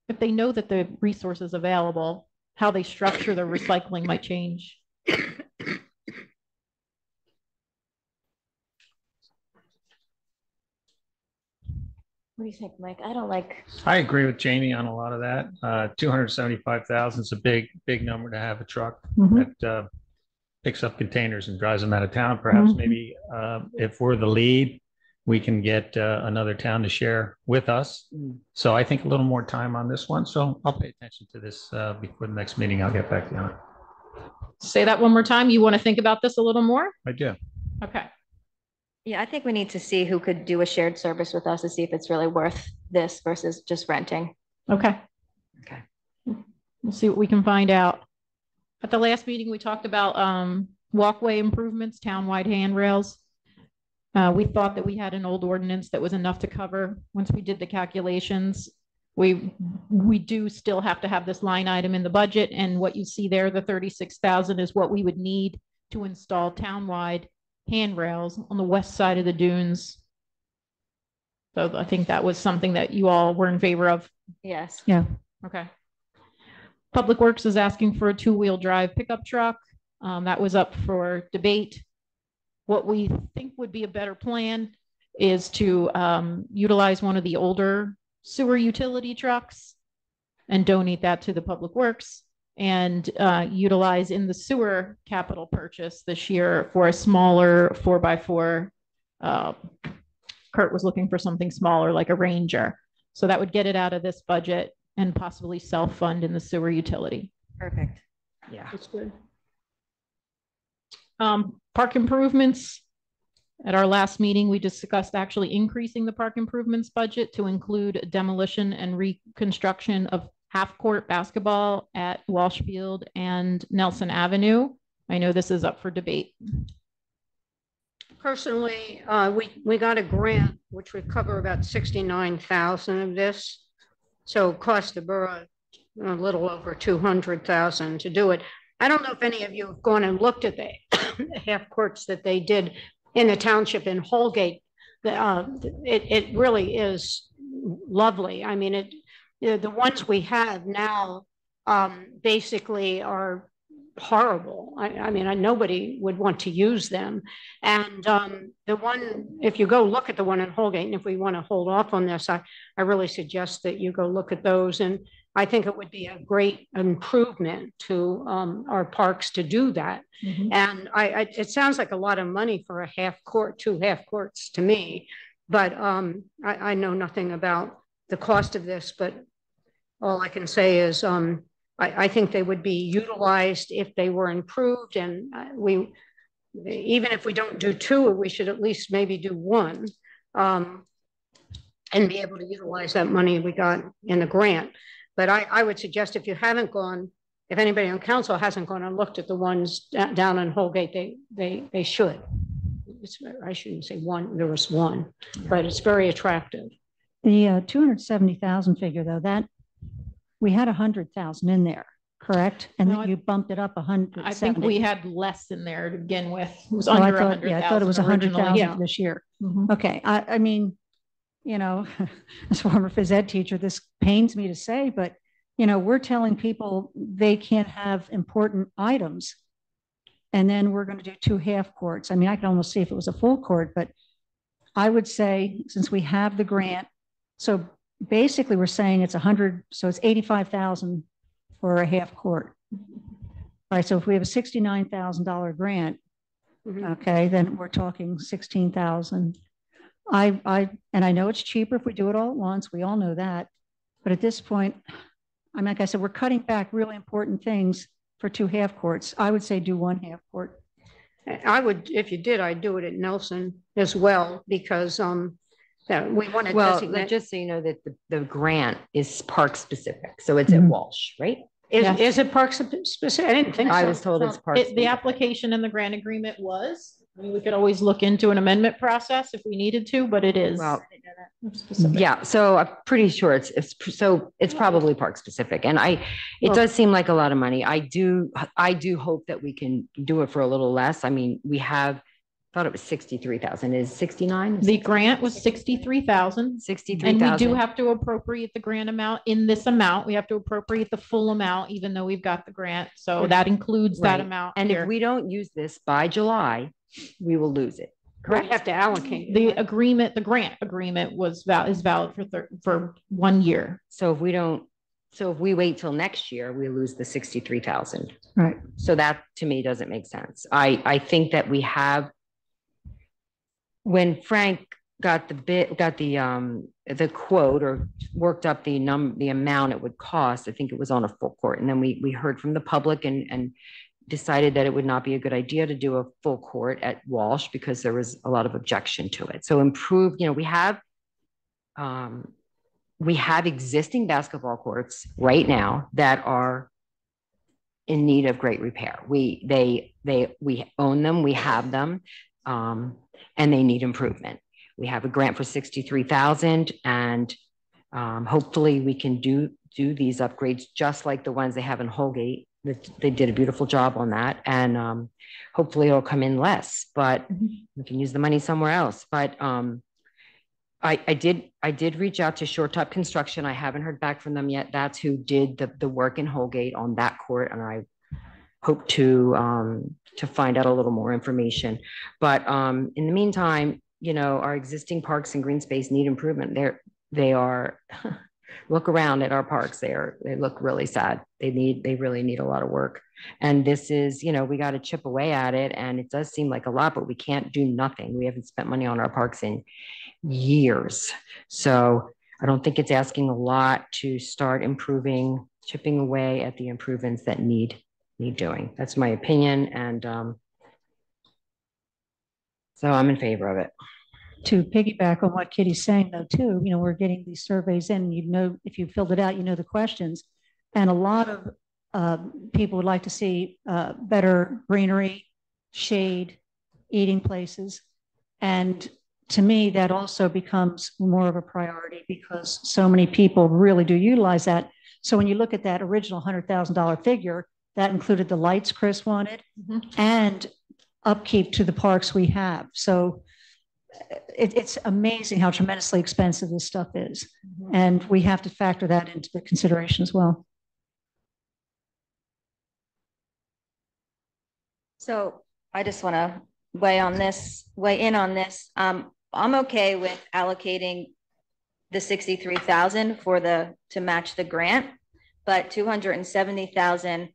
If they know that the resources available, how they structure their recycling might change. What do you think, Mike? I agree with Jamie on a lot of that. 275,000 is a big number to have a truck that picks up containers and drives them out of town. Perhaps maybe if we're the lead, we can get another town to share with us. So I think a little more time on this one. So I'll pay attention to this before the next meeting. I'll get back to you. Say that one more time. You want to think about this a little more? I do. Okay. Yeah, I think we need to see who could do a shared service with us to see if it's really worth this versus just renting. Okay. Okay. We'll see what we can find out. At the last meeting, we talked about walkway improvements, townwide handrails. We thought that we had an old ordinance that was enough to cover. Once we did the calculations, we do still have to have this line item in the budget, and what you see there, the 36,000, is what we would need to install townwide handrails on the west side of the dunes. So I think that was something that you all were in favor of. Yes. Yeah. Okay. Public Works is asking for a 2-wheel drive pickup truck. That was up for debate. What we think would be a better plan is to utilize one of the older sewer utility trucks and donate that to the Public Works, and utilize in the sewer capital purchase this year for a smaller 4x4. Kurt was looking for something smaller, like a Ranger. So that would get it out of this budget and possibly self-fund in the sewer utility. Perfect. Yeah. That's good. Park improvements. At our last meeting, we discussed actually increasing the park improvements budget to include demolition and reconstruction of half-court basketball at Walsh Field and Nelson Avenue. I know this is up for debate. Personally, we got a grant which would cover about 69,000 of this. So it cost the borough a little over 200,000 to do it. I don't know if any of you have gone and looked at the half courts that they did in the township in Holgate. It really is lovely. I mean, the ones we have now basically are horrible. I mean, nobody would want to use them. And the one, if you go look at the one in Holgate, and if we want to hold off on this, I really suggest that you go look at those. And I think it would be a great improvement to our parks to do that. Mm-hmm. And it sounds like a lot of money for a half court, 2 half courts to me, but I know nothing about the cost of this, but all I can say is I think they would be utilized if they were improved, and even if we don't do 2, we should at least maybe do 1 and be able to utilize that money we got in the grant. But I would suggest if anybody on council hasn't gone and looked at the ones down in Holgate, they should. I shouldn't say 1, there was 1, but it's very attractive. The 270,000 figure though, that we had 100,000 in there, correct? And then you bumped it up 100. I think we had less in there to begin with. It was under 100,000. Yeah, I thought it was 100,000 this year. Mm-hmm. Okay, I mean, you know, as a former phys ed teacher, this pains me to say, but you know, we're telling people they can't have important items, and then we're going to do 2 half courts. I mean, I can almost see if it was a full court, but I would say since we have the grant, so basically we're saying it's 100, so it's 85,000 for a half court. All right, so if we have a $69,000 grant, mm-hmm. Okay, then we're talking 16,000. And I know it's cheaper if we do it all at once. We all know that, but at this point, I mean, like I said, we're cutting back really important things for 2 half courts. I would say do 1 half court. I would, if you did, I'd do it at Nelson as well, because we want to designate. Just so you know that the grant is park specific, so it's mm-hmm. at Walsh, right? Is it park specific? I didn't think so. I was told it's park specific. The application and the grant agreement was. I mean, we could always look into an amendment process if we needed to, but it is. Well, yeah, so I'm pretty sure it's probably park specific, and it does seem like a lot of money. I do hope that we can do it for a little less. I mean, thought it was 63,000. Is 69? The grant was 63,000. 63,000. And we do have to appropriate the grant amount in this amount. We have to appropriate the full amount, even though we've got the grant. So that includes that amount. And if we don't use this by July, we will lose it. Correct. We have to allocate the agreement. The grant agreement is valid for 1 year. So if we wait till next year, we lose the 63,000. Right. So that to me doesn't make sense. I think that we have. When Frank got the quote or worked up the amount it would cost, I think it was on a full court. And then we heard from the public and decided that it would not be a good idea to do a full court at Walsh because there was a lot of objection to it. So we have existing basketball courts right now that are in need of great repair. We own them, we have them. and they need improvement. We have a grant for 63,000, and hopefully we can do these upgrades just like the ones they have in Holgate. They did a beautiful job on that, and hopefully it'll come in less, but we can use the money somewhere else. But I did reach out to Short Top Construction. I haven't heard back from them yet. That's who did the work in Holgate on that court, and I hope to find out a little more information. But in the meantime, our existing parks and green space need improvement. They are look around at our parks. They look really sad. They really need a lot of work. And this is, we got to chip away at it. And it does seem like a lot, but we can't do nothing. We haven't spent money on our parks in years. So I don't think it's asking a lot to start chipping away at the improvements that need doing. That's my opinion. And so I'm in favor of it. To piggyback on what Kitty's saying, though, too, we're getting these surveys in, if you filled it out, the questions. And a lot of people would like to see better greenery, shade, eating places. And to me, that also becomes more of a priority because so many people really do utilize that. So when you look at that original $100,000 figure, that included the lights Chris wanted and upkeep to the parks we have. So it's amazing how tremendously expensive this stuff is. And we have to factor that into the consideration as well. So I just want to weigh in on this. I'm okay with allocating the 63,000 to match the grant, but 270,000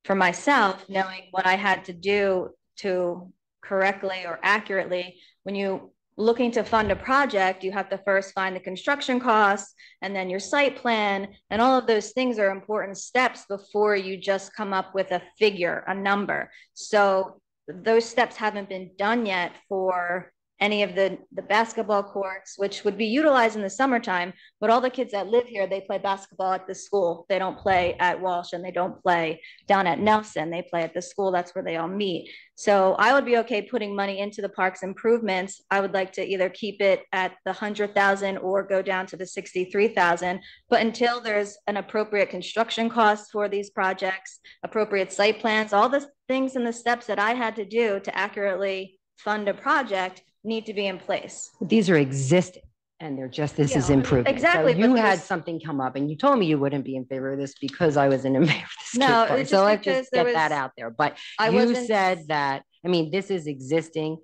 for myself, knowing what I had to do to correctly or accurately. When you looking to fund a project, you have to first find the construction costs and then your site plan, and all of those things are important steps before you just come up with a figure, a number. So those steps haven't been done yet for any of the basketball courts, which would be utilized in the summertime, but all the kids that live here, they play basketball at the school. They don't play at Walsh and they don't play down at Nelson. They play at the school. That's where they all meet. So I would be okay putting money into the parks improvements. I would like to either keep it at the 100,000 or go down to the 63,000. But until there's an appropriate construction cost for these projects, appropriate site plans, all the things and the steps that I had to do to accurately fund a project need to be in place. These are existing, and they're just, this is improvement. Exactly. So you had something come up and you told me you wouldn't be in favor of this because I wasn't in favor of this. No, so let's just get that out there. But you said that, this is existing,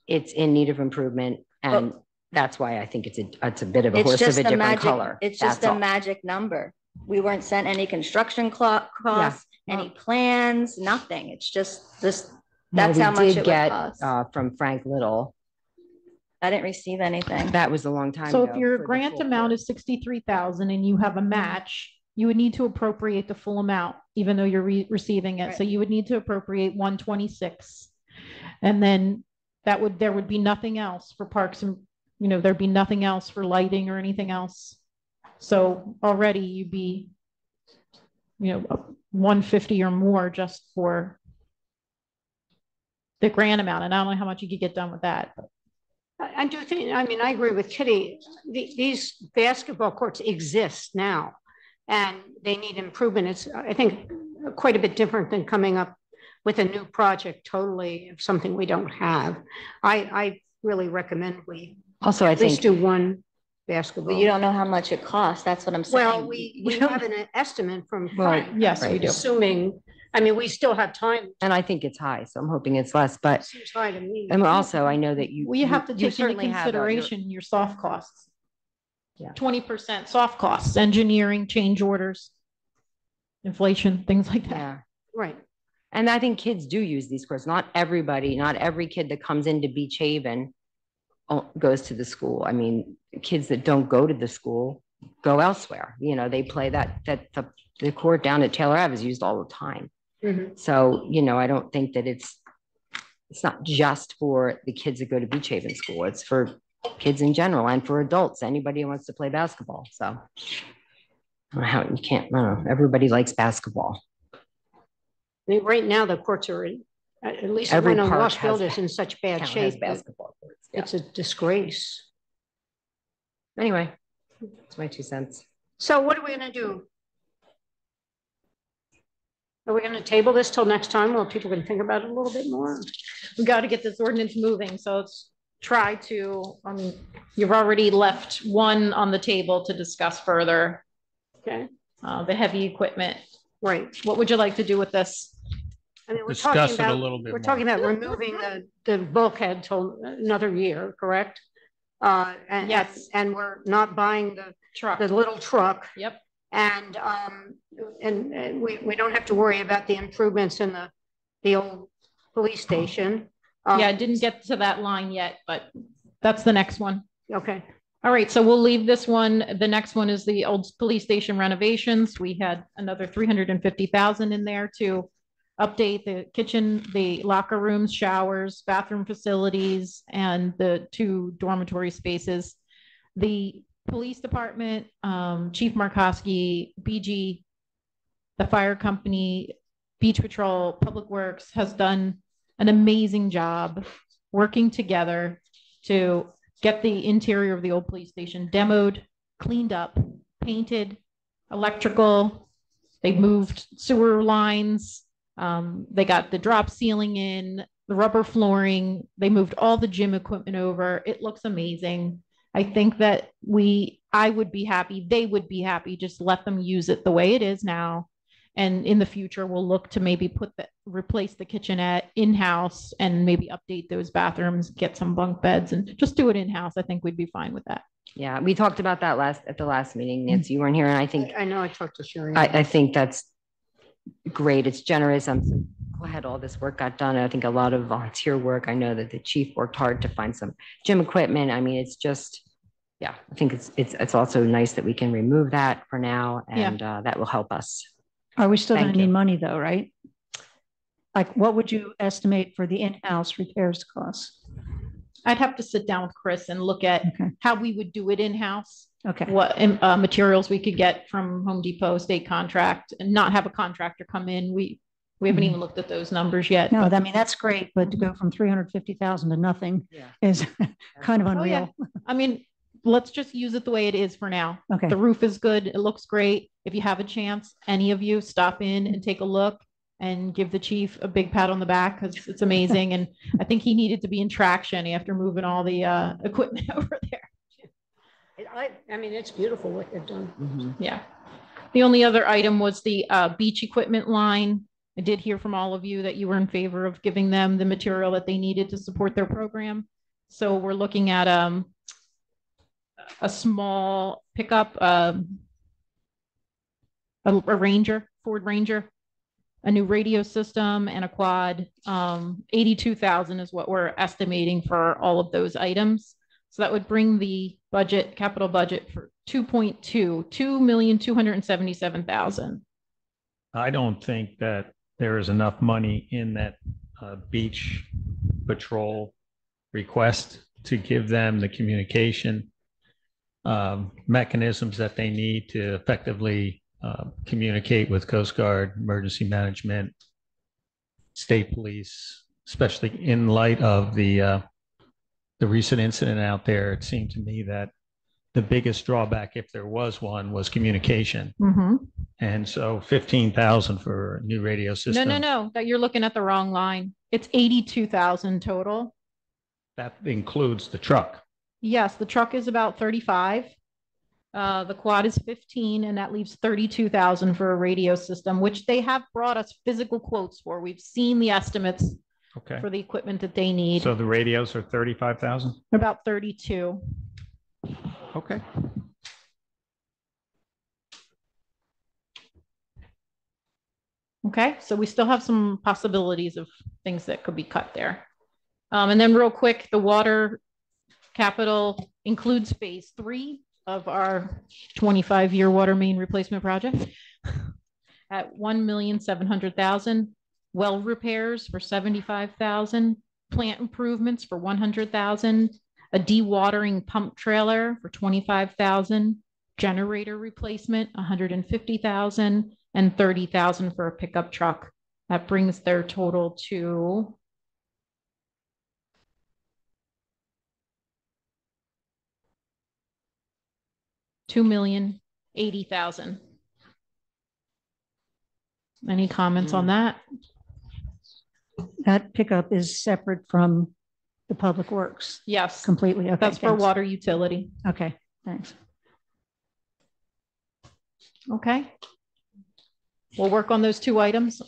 it's in need of improvement, and that's why I think it's a bit of a horse of a different color. It's just a magic number. We weren't sent any construction costs, any plans, nothing. It's just this. That's how much it would cost. From Frank Little. I didn't receive anything. That was a long time ago. So if your grant amount is 63,000 and you have a match, you would need to appropriate the full amount, even though you're receiving it. Right. So you would need to appropriate 126, and then there would be nothing else for parks, and there'd be nothing else for lighting or anything else. So already you'd be, 150 or more just for the grant amount, and I don't know how much you could get done with that. I do think, I agree with Kitty. These basketball courts exist now and they need improvement. It's, I think, quite a bit different than coming up with a new project totally of something we don't have. I really recommend we also at least do one basketball. But you don't know how much it costs. That's what I'm saying. Well, we have an estimate from Frank. Yes, we do. Assuming, we still have time. And I think it's high, so I'm hoping it's less. But it seems high to me. And also, I know that you have to take into consideration your soft costs. Yeah, 20% soft costs, engineering, change orders, inflation, things like that. Yeah, right. And I think kids do use these courts. Not every kid that comes into Beach Haven goes to the school. Kids that don't go to the school go elsewhere. They play the court down at Taylor Ave is used all the time. Mm-hmm. So, I don't think that it's not just for the kids that go to Beach Haven School. It's for kids in general and for adults, anybody who wants to play basketball. So I don't know how everybody likes basketball. Right now the courts are At least Every when a park Washfield has- is in such bad town has shape, basketball courts. Yeah. it's a disgrace. Anyway, it's my 2 cents. So what are we gonna do? Are we gonna table this till next time while people can think about it a little bit more? We got to get this ordinance moving, so let's try to, you've already left one on the table to discuss further, Okay, the heavy equipment. right. What would you like to do with this? I mean, we're Discuss talking it a about, little bit we're more. talking about removing the bulkhead till another year, correct? Yes. And we're not buying the Truck. little truck. Yep. And we don't have to worry about the improvements in the old police station. Yeah, I didn't get to that line yet, but that's the next one. Okay, All right, so we'll leave this one. The next one is the old police station renovations. We had another 350,000 in there to update the kitchen, the locker rooms, showers, bathroom facilities, and the 2 dormitory spaces. The police department, Chief Markowski, BG, the fire company, Beach Patrol, Public Works has done an amazing job working together to get the interior of the old police station demoed, cleaned up, painted, electrical. They moved sewer lines. They got the drop ceiling in, the rubber flooring. They moved all the gym equipment over. It looks amazing. I think that I would be happy, they would be happy, just let them use it the way it is now. And in the future, we'll look to maybe replace the kitchenette in-house and maybe update those bathrooms, get some bunk beds and just do it in-house. I think we'd be fine with that. Yeah, we talked about that at the last meeting. Nancy, you weren't here, and I think I know I talked to Sherry. I think that's great. It's generous. I'm so glad all this work got done. I think a lot of volunteer work. I know that the chief worked hard to find some gym equipment. I mean, it's just, yeah, I think it's also nice that we can remove that for now, and that will help us. Are we still going Thank to need you. money though, right? Like, what would you estimate for the in-house repairs costs? I'd have to sit down with Chris and look at Okay. how we would do it in-house, Okay. what materials we could get from Home Depot, state contract, and not have a contractor come in. We haven't even looked at those numbers yet. No, but- I mean, that's great, but to go from 350,000 to nothing Yeah. is kind of Oh, yeah. unreal. I mean, let's just use it the way it is for now. Okay. The roof is good. It looks great. If you have a chance, any of you stop in and take a look and give the chief a big pat on the back because it's amazing. And I think he needed to be in traction after moving all the equipment over there. I mean, it's beautiful what they've done. Mhm. Yeah. The only other item was the beach equipment line. I did hear from all of you that you were in favor of giving them the material that they needed to support their program. So we're looking at a small pickup, a Ranger, Ford Ranger, a new radio system and a quad. 82,000 is what we're estimating for all of those items. So that would bring the capital budget for 2,277,000. I don't think that there is enough money in that beach patrol request to give them the communication mechanisms that they need to effectively communicate with Coast Guard, emergency management, state police, especially in light of the recent incident out there. It seemed to me that the biggest drawback, if there was one, was communication. Mm-hmm. And so 15,000 for a new radio system. No, that you're looking at the wrong line. It's 82,000 total. That includes the truck. Yes, the truck is about 35. The quad is 15, and that leaves 32,000 for a radio system, which they have brought us physical quotes for. We've seen the estimates Okay. for the equipment that they need. So the radios are 35,000? About 32. Okay. Okay, so we still have some possibilities of things that could be cut there. And then real quick, the water capital includes phase 3 of our 25-year water main replacement project at 1,700,000, well repairs for 75,000, plant improvements for 100,000, a dewatering pump trailer for 25,000, generator replacement 150,000, and 30,000 for a pickup truck. That brings their total to $2,080,000. Any comments on that? That pickup is separate from the Public Works Yes, completely. Okay, that's for thanks. water utility. Okay, thanks. Okay. We'll work on those two items.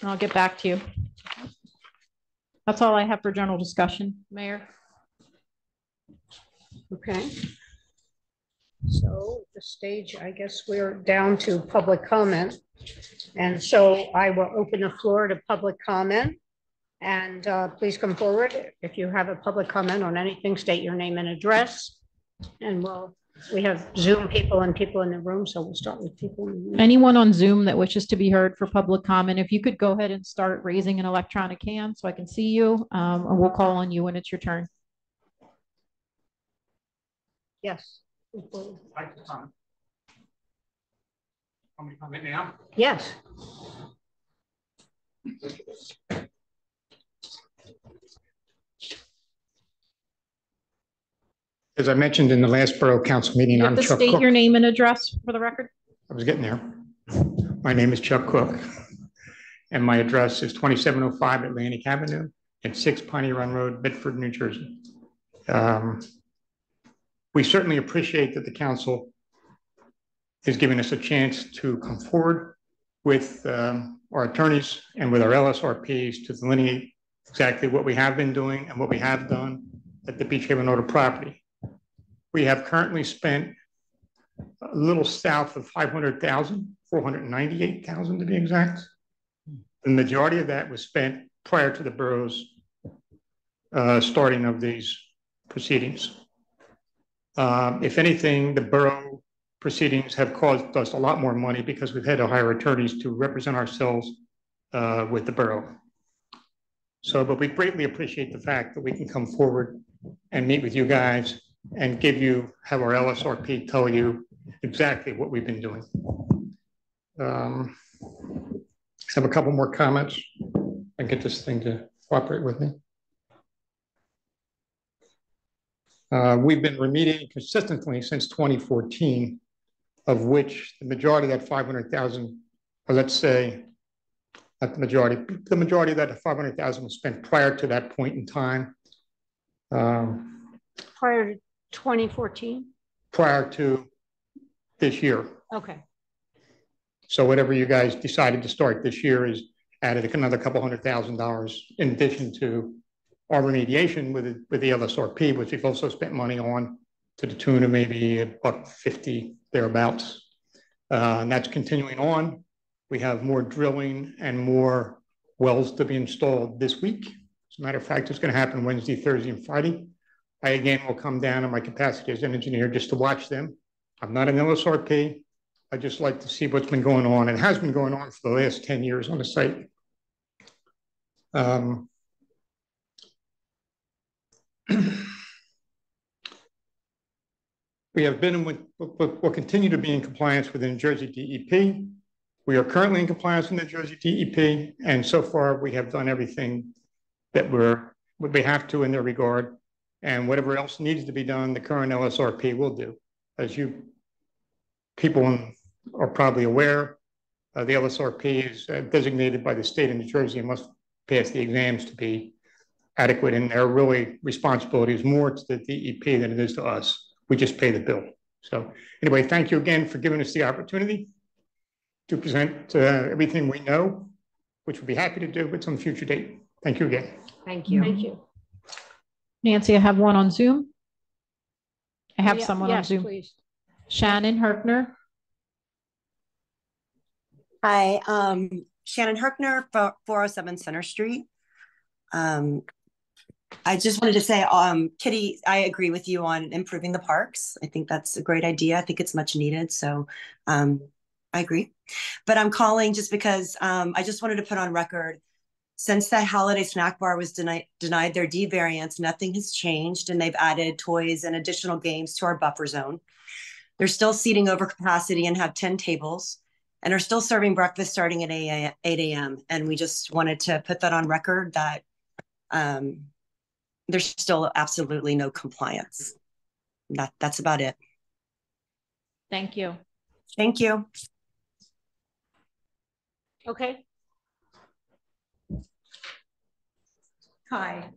I'll get back to you. That's all I have for general discussion, Mayor. Okay. So at the stage, I guess we're down to public comment. And so I will open the floor to public comment. And please come forward. If you have a public comment on anything, state your name and address. And we have Zoom people and people in the room, so we'll start with people in the room. Anyone on Zoom that wishes to be heard for public comment, if you could go ahead and start raising an electronic hand so I can see you, and we'll call on you when it's your turn. Yes. Like to comment. Want me to comment now? Yes. As I mentioned in the last Borough Council meeting, You have I'm to Chuck state Cook. your name and address for the record. I was getting there. My name is Chuck Cook, and my address is 2705 Atlantic Avenue and 6 Piney Run Road, Bedford, New Jersey. We certainly appreciate that the council is giving us a chance to come forward with our attorneys and with our LSRPs to delineate exactly what we have been doing and what we have done at the Beach Haven Auto property. We have currently spent a little south of 500,000, 498,000 to be exact. The majority of that was spent prior to the borough's starting of these proceedings. If anything, the borough proceedings have caused us a lot more money because we've had to hire attorneys to represent ourselves with the borough. So, but we greatly appreciate the fact that we can come forward and meet with you guys and have our LSRP tell you exactly what we've been doing. I have a couple more comments and get this thing to cooperate with me. We've been remediating consistently since 2014, of which the majority of that 500,000, or let's say, not the majority of that 500,000 was spent prior to that point in time. Prior to 2014? Prior to this year. Okay. So whatever you guys decided to start this year is added another couple $100,000 in addition to our remediation with the LSRP, which we've also spent money on to the tune of maybe $150 thereabouts. And that's continuing on. We have more drilling and more wells to be installed this week. As a matter of fact, it's going to happen Wednesday, Thursday, and Friday. I again will come down in my capacity as an engineer just to watch them. I'm not an LSRP. I just like to see what's been going on. It has been going on for the last 10 years on the site. We have been, we'll continue to be in compliance with the New Jersey DEP. We are currently in compliance with the New Jersey DEP, and so far we have done everything that we have to in their regard, and whatever else needs to be done, the current LSRP will do. As you people are probably aware, the LSRP is designated by the state of New Jersey and must pass the exams to be adequate, and their really responsibility is more to the DEP than it is to us. We just pay the bill. So anyway, thank you again for giving us the opportunity to present everything we know, which we'll be happy to do at some future date. Thank you again. Thank you. Thank you. Nancy, I have one on Zoom. I have someone on Yes, Zoom. please. Shannon Herkner. Hi, Shannon Herkner, 407 Center Street. I just wanted to say, Kitty, I agree with you on improving the parks. I think that's a great idea. I think it's much needed. So I agree. But I'm calling just because I just wanted to put on record, since that holiday snack bar was denied their D variance, nothing has changed, and they've added toys and additional games to our buffer zone. They're still seating over capacity and have 10 tables. and are still serving breakfast starting at 8 a.m. And we just wanted to put that on record that there's still absolutely no compliance. That's about it. Thank you. Thank you. Okay. Hi,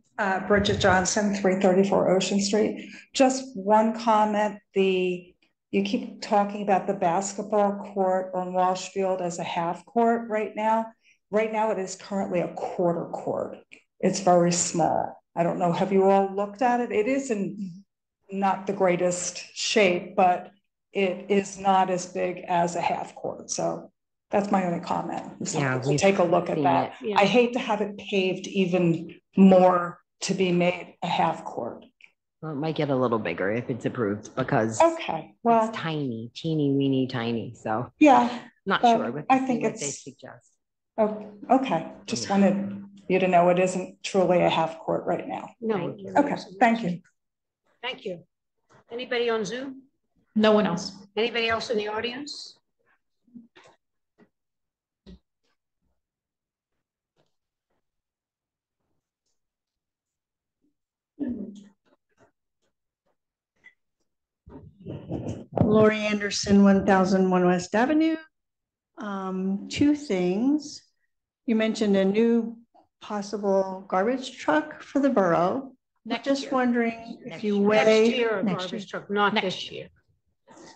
Bridget Johnson, 334 Ocean Street. Just one comment. You keep talking about the basketball court on Walsh Field as a half court right now. Right now, it is currently a quarter court. It's very small. I don't know. Have you all looked at it? It is not the greatest shape, but it is not as big as a half court. So that's my only comment. Yeah, we'll take a look at that. Yeah. I hate to have it paved even more to be made a half court. Well, it might get a little bigger if it's approved because Okay, well, it's tiny, teeny weeny tiny. So yeah, not but sure. But I think what they it's suggest. oh, okay. Just wanted you to know it isn't truly a half court right now. No. Okay, thank you. Thank you. Anybody on Zoom? No one else. Anybody else in the audience? Lori Anderson, 1001 West Avenue. Two things. You mentioned a new possible garbage truck for the borough. Just wondering if you weigh Next year, a garbage truck, not this year.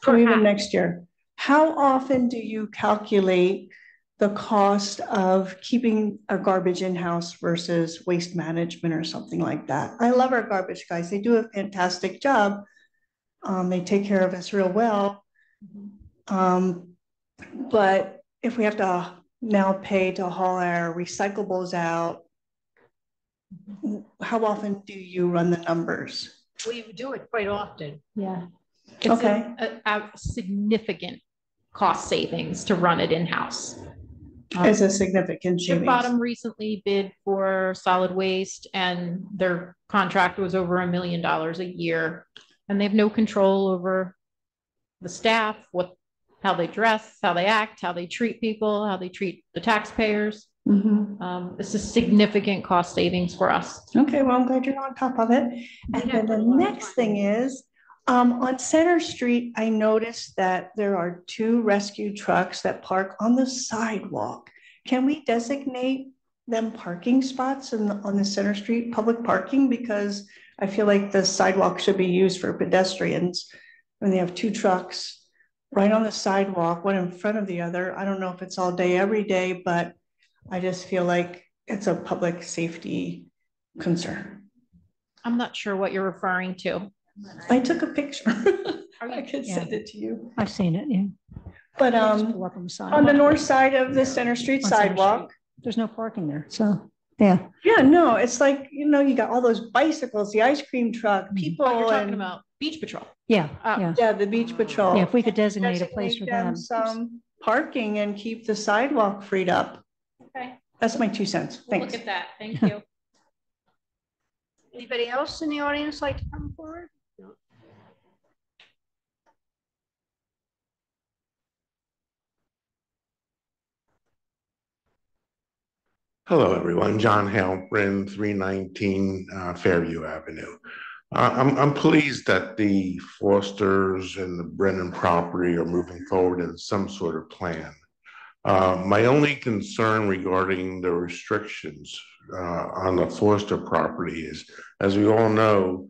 or even next year. How often do you calculate the cost of keeping a garbage in-house versus waste management or something like that? I love our garbage guys. They do a fantastic job. They take care of us real well. But if we have to now pay to haul our recyclables out, how often do you run the numbers? We do it quite often. Yeah. It's Okay. a significant cost savings to run it in-house. As a significant Chip savings. Bottom recently bid for solid waste and their contract was over $1 million a year. And they have no control over the staff, how they dress, how they act, how they treat people, how they treat the taxpayers. This is significant cost savings for us. Okay, well, I'm glad you're on top of it. And then the next thing is, on Center Street, I noticed that there are 2 rescue trucks that park on the sidewalk. Can we designate them parking spots on the Center Street public parking? Because I feel like the sidewalk should be used for pedestrians. When they have 2 trucks right on the sidewalk, one in front of the other. I don't know if it's all day, every day, but I just feel like it's a public safety concern. I'm not sure what you're referring to. I took a picture. I could send it to you. I've seen it, yeah. But Just pull up on the side. on the north side of the Center Street On Center sidewalk. There's no parking there, so, yeah. Yeah, no, it's like, you got all those bicycles, the ice cream truck, people. Oh, you're talking and- about Beach Patrol. Yeah, yeah. Yeah, the beach patrol. Yeah, if we could designate a place for Designate them. some parking and keep the sidewalk freed up. Okay. That's my 2 cents. We'll Thanks. look at that. Thank you. Anybody else in the audience like to come forward? No. Hello, everyone. John Halprin, 319 Fairview Avenue. I'm pleased that the Fosters and the Brennan property are moving forward in some sort of plan. My only concern regarding the restrictions on the Foster property is, as we all know,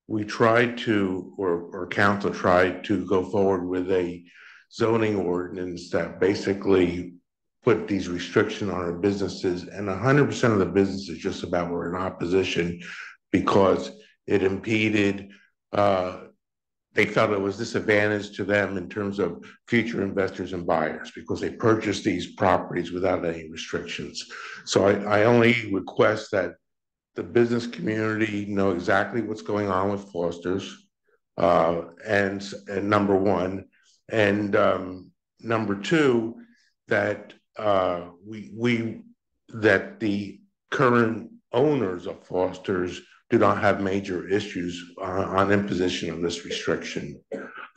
we tried to, or council tried to go forward with a zoning ordinance that basically put these restrictions on our businesses, and 100% of the businesses just about were in opposition because it impeded, they felt it was disadvantage to them in terms of future investors and buyers because they purchased these properties without any restrictions. So I only request that the business community know exactly what's going on with Foster's, and number one, and number two, that that the current owners of Foster's do not have major issues on imposition of this restriction.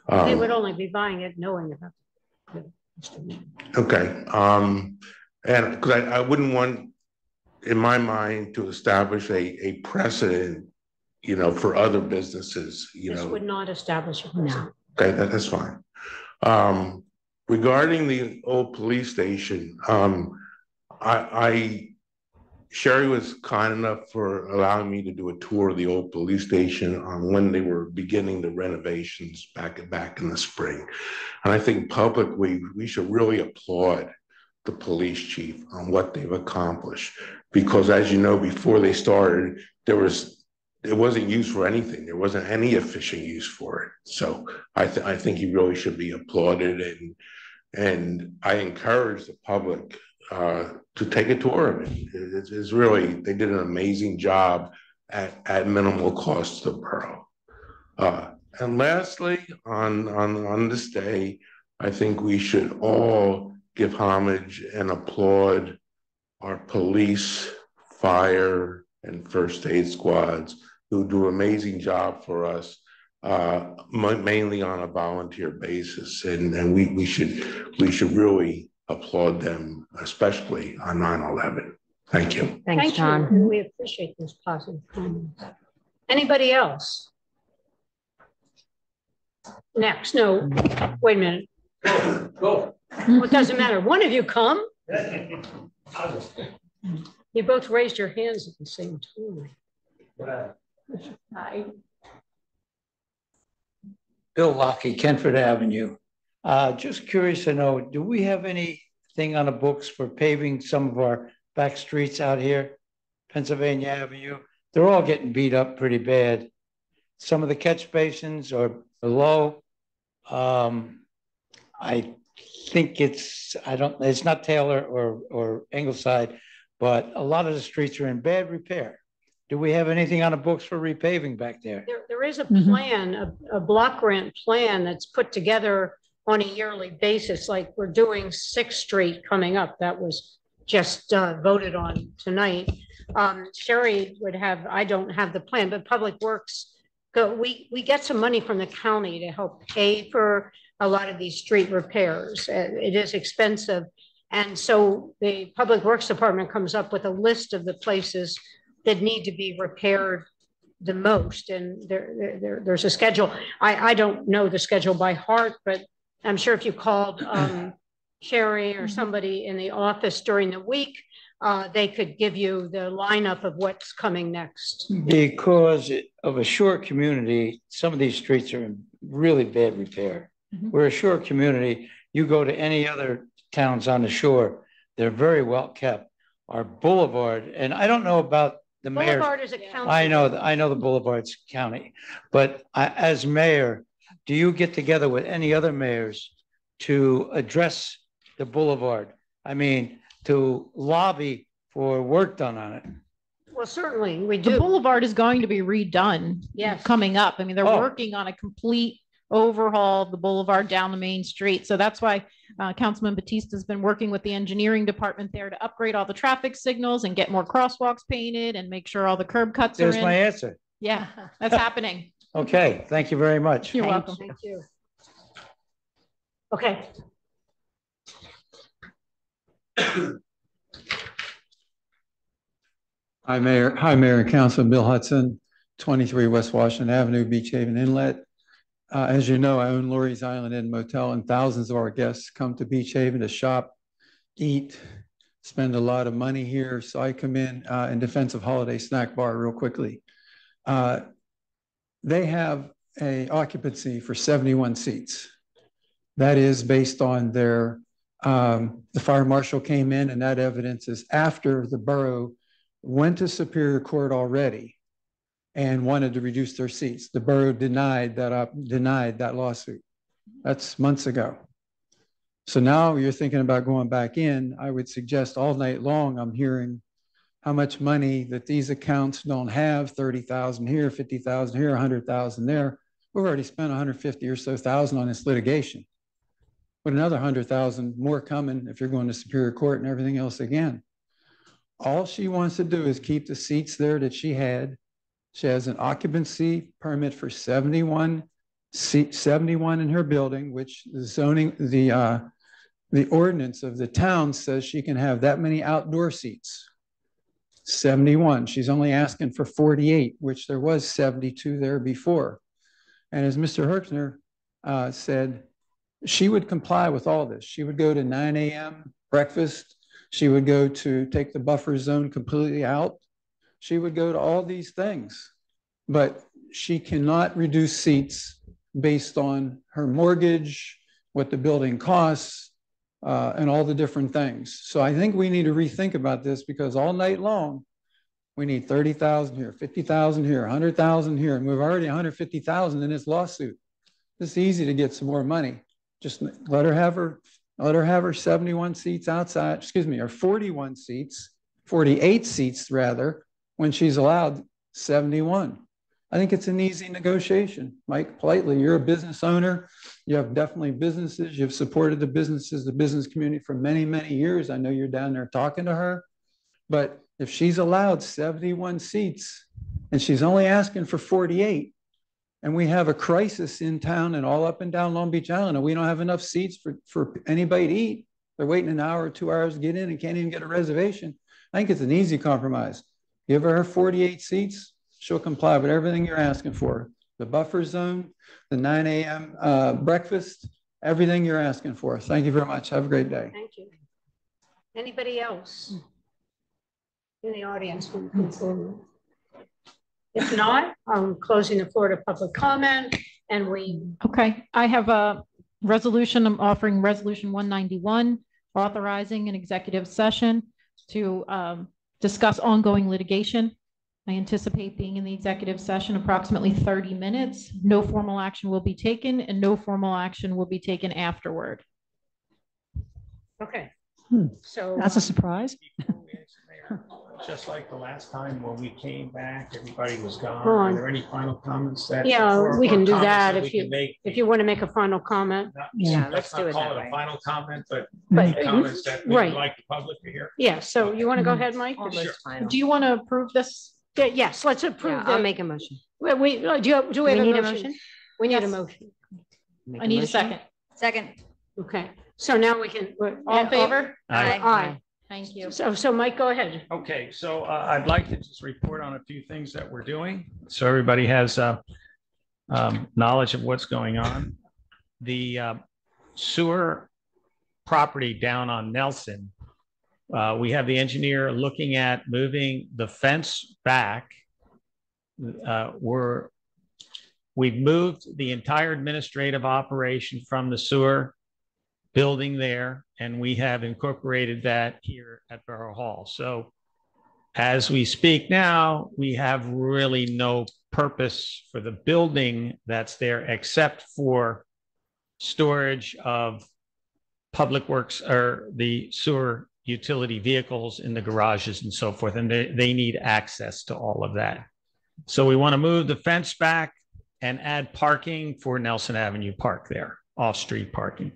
They would only be buying it knowing about it. Okay. And because I wouldn't want, in my mind, to establish a precedent, for other businesses, This would not establish a precedent. Okay, that's fine. Regarding the old police station, Sherry was kind enough for allowing me to do a tour of the old police station on when they were beginning the renovations back in the spring. And I think publicly, we should really applaud the police chief on what they've accomplished. Because as you know, before they started, it wasn't used for anything. There wasn't any efficient use for it. So I think he really should be applauded. And I encourage the public to take a tour of it. It's really, they did an amazing job at minimal cost to the borough. And lastly, on this day, I think we should all give homage and applaud our police, fire, and first aid squads who do an amazing job for us, mainly on a volunteer basis. And we should really applaud them, especially on 9/11. Thank you. Thanks, John. And we appreciate those positive comments. Anybody else? Next, no, wait a minute. Go. Well, it doesn't matter. One of you come. You both raised your hands at the same time. Hi. Bill Lockie, Kentford Avenue. Just curious to know, do we have anything on the books for paving some of our back streets out here? Pennsylvania Avenue, they're all getting beat up pretty bad. Some of the catch basins are below. I think it's not Taylor or Ingleside, but a lot of the streets are in bad repair. Do we have anything on the books for repaving back there? There is a plan, a block grant plan that's put together on a yearly basis. Like we're doing 6th Street coming up. That was just voted on tonight. Sherry would have, I don't have the plan, but Public Works, we get some money from the county to help pay for a lot of these street repairs. It is expensive. And so the Public Works Department comes up with a list of the places that need to be repaired the most. And there's a schedule. I don't know the schedule by heart, but I'm sure if you called Sherry or somebody in the office during the week, they could give you the lineup of what's coming next. Because of a shore community, some of these streets are in really bad repair. We're a shore community. You go to any other towns on the shore, they're very well kept. Our boulevard, and I don't know about the mayor. Boulevard is a county. I know the boulevard's county, but as mayor, do you get together with any other mayors to address the boulevard? I mean, to lobby for work done on it? Well, certainly we do. The boulevard is going to be redone. Yes. Coming up. I mean, they're working on a complete overhaul of the boulevard down the main street. So that's why Councilman Batista has been working with the engineering department there to upgrade all the traffic signals and get more crosswalks painted and make sure all the curb cuts are in. There's my answer. Yeah, that's happening. Okay, thank you very much. You're welcome. Thank you. Okay. Hi, Mayor and Council. Bill Hudson, 23 West Washington Avenue, Beach Haven Inlet. As you know, I own Lurie's Island Inn Motel, and thousands of our guests come to Beach Haven to shop, eat, spend a lot of money here. So I come in defense of Holiday Snack Bar real quickly. They have an occupancy for 71 seats. That is based on their, the fire marshal came in, and that evidence is after the borough went to Superior Court already and wanted to reduce their seats. The borough denied that lawsuit. That's months ago. So now you're thinking about going back in. I would suggest all night long, I'm hearing how much money that these accounts don't have, 30,000 here, 50,000 here, 100,000 there. We've already spent 150 or so thousand on this litigation. But another 100,000 more coming if you're going to Superior Court and everything else again. All she wants to do is keep the seats there that she had. She has an occupancy permit for 71 in her building, which the zoning, the The ordinance of the town says she can have that many outdoor seats. 71. She's only asking for 48, which there was 72 there before. And as Mr. Herxner said, she would comply with all this. She would go to 9 a.m. breakfast. She would go to take the buffer zone completely out. She would go to all these things, but she cannot reduce seats based on her mortgage, what the building costs, and all the different things. So I think we need to rethink about this, because all night long, we need 30,000 here, 50,000 here, 100,000 here, and we've already 150,000 in this lawsuit. It's easy to get some more money. Just let her have her 71 seats outside, excuse me, or 41 seats, 48 seats rather, when she's allowed 71. I think it's an easy negotiation. Mike, politely, you're a business owner. You have definitely businesses. You've supported the businesses, the business community for many, many years. I know you're down there talking to her. But if she's allowed 71 seats and she's only asking for 48, and we have a crisis in town and all up and down Long Beach Island, and we don't have enough seats for anybody to eat, they're waiting an hour or 2 hours to get in and can't even get a reservation. I think it's an easy compromise. Give her 48 seats. She'll comply with everything you're asking for. The buffer zone, the 9 a.m. Breakfast, everything you're asking for. Thank you very much. Have a great day. Thank you. Anybody else in the audience? If not, I'm closing the floor to public comment, and Okay, I have a resolution. I'm offering resolution 191, authorizing an executive session to discuss ongoing litigation. I anticipate being in the executive session approximately 30 minutes. No formal action will be taken, and no formal action will be taken afterward. Okay. So that's a surprise. Just like the last time when we came back, everybody was gone. Go on. Are there any final comments that? Yeah, we can do that if you want to make a final comment. Yeah, let's do it. Call it a final comment, but any comments that we'd like the public to hear. Yeah. So you want to go ahead, Mike? Sure. Do you want to approve this? Yes, let's approve. Yeah, I'll make a motion. Do we have a motion? We need a motion. I need a second. Second. Okay. So now we can. All in favor? Aye. Aye. Thank you. So Mike, go ahead. Okay, so I'd like to just report on a few things that we're doing, so everybody has knowledge of what's going on. The sewer property down on Nelson, we have the engineer looking at moving the fence back. We've moved the entire administrative operation from the sewer building there, and we have incorporated that here at Borough Hall. So as we speak now, we have really no purpose for the building that's there except for storage of public works or the sewer utility vehicles in the garages and so forth, and they need access to all of that. So we want to move the fence back and add parking for Nelson Avenue Park there, off-street parking.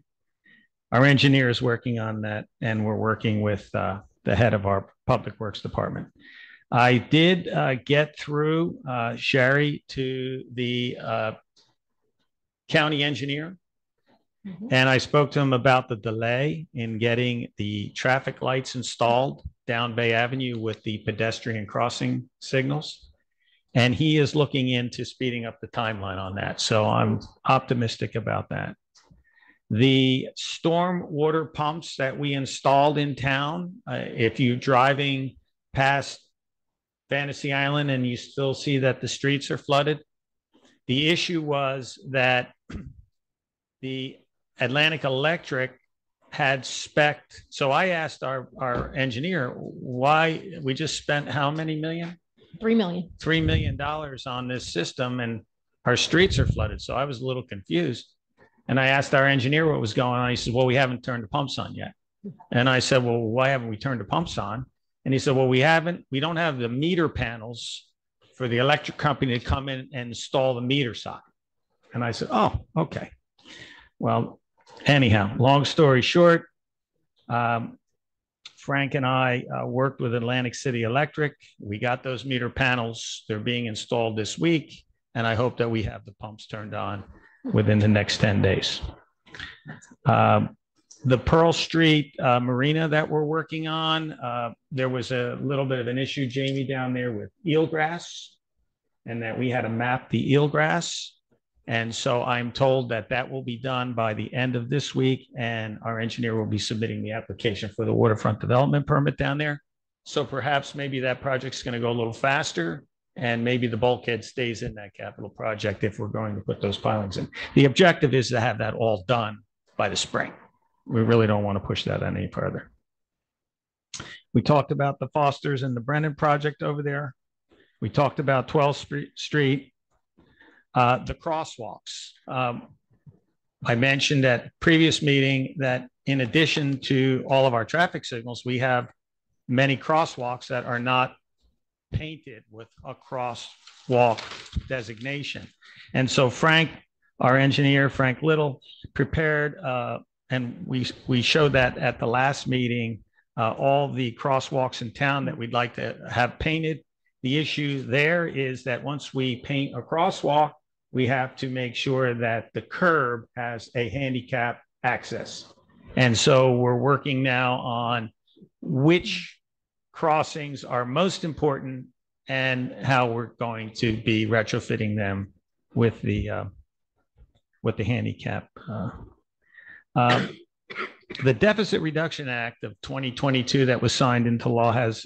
Our engineer is working on that, and we're working with the head of our Public Works Department. I did get through Sherry to the county engineer, and I spoke to him about the delay in getting the traffic lights installed down Bay Avenue with the pedestrian crossing signals. And he is looking into speeding up the timeline on that. So I'm optimistic about that. The storm water pumps that we installed in town, if you're driving past Fantasy Island and you still see that the streets are flooded, the issue was that the Atlantic Electric had spec'd. So I asked our engineer why we just spent how many million? $3 million. $3 million on this system, and our streets are flooded. So I was a little confused. And I asked our engineer what was going on. He said, well, we haven't turned the pumps on yet. And I said, well, why haven't we turned the pumps on? And he said, well, we don't have the meter panels for the electric company to come in and install the meter socket. And I said, oh, okay. Well, anyhow, long story short, Frank and I worked with Atlantic City Electric. We got those meter panels. They're being installed this week. And I hope that we have the pumps turned on within the next 10 days. The Pearl Street Marina that we're working on, there was a little bit of an issue, Jamie, down there with eelgrass, and that we had to map the eelgrass. And so I'm told that that will be done by the end of this week, and our engineer will be submitting the application for the waterfront development permit down there. So perhaps maybe that project's going to go a little faster, and maybe the bulkhead stays in that capital project if we're going to put those pilings in. The objective is to have that all done by the spring. We really don't want to push that any further. We talked about the Fosters and the Brennan project over there. We talked about 12th Street, the crosswalks. I mentioned at previous meeting that in addition to all of our traffic signals, we have many crosswalks that are not painted with a crosswalk designation. And so Frank, our engineer, Frank Little, prepared, and we showed that at the last meeting, all the crosswalks in town that we'd like to have painted. The issue there is that once we paint a crosswalk, we have to make sure that the curb has a handicap access. And so we're working now on which crossings are most important and how we're going to be retrofitting them with the handicap. The Deficit Reduction Act of 2022 that was signed into law has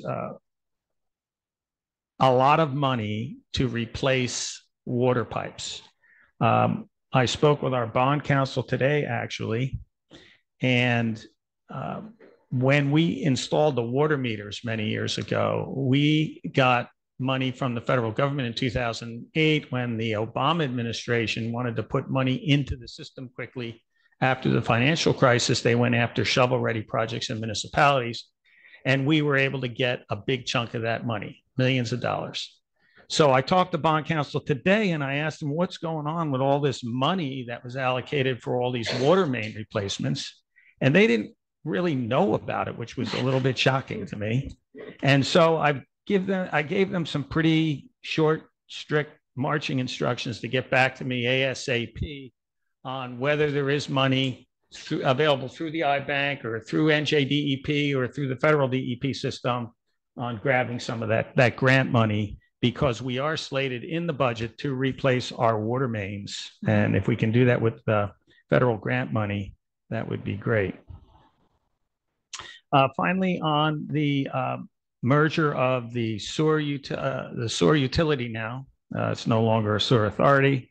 a lot of money to replace water pipes. I spoke with our bond counsel today, actually, and when we installed the water meters many years ago, we got money from the federal government in 2008 when the Obama administration wanted to put money into the system quickly. After the financial crisis, they went after shovel-ready projects in municipalities, and we were able to get a big chunk of that money, millions of dollars. So I talked to bond counsel today, and I asked him what's going on with all this money that was allocated for all these water main replacements, and they didn't really know about it, which was a little bit shocking to me. And so I gave them some pretty short, strict marching instructions to get back to me ASAP on whether there is money available through the iBank or through NJDEP or through the federal DEP system on grabbing some of that grant money, because we are slated in the budget to replace our water mains. And if we can do that with the federal grant money, that would be great. Finally, on the merger of the sewer utility now, it's no longer a sewer authority.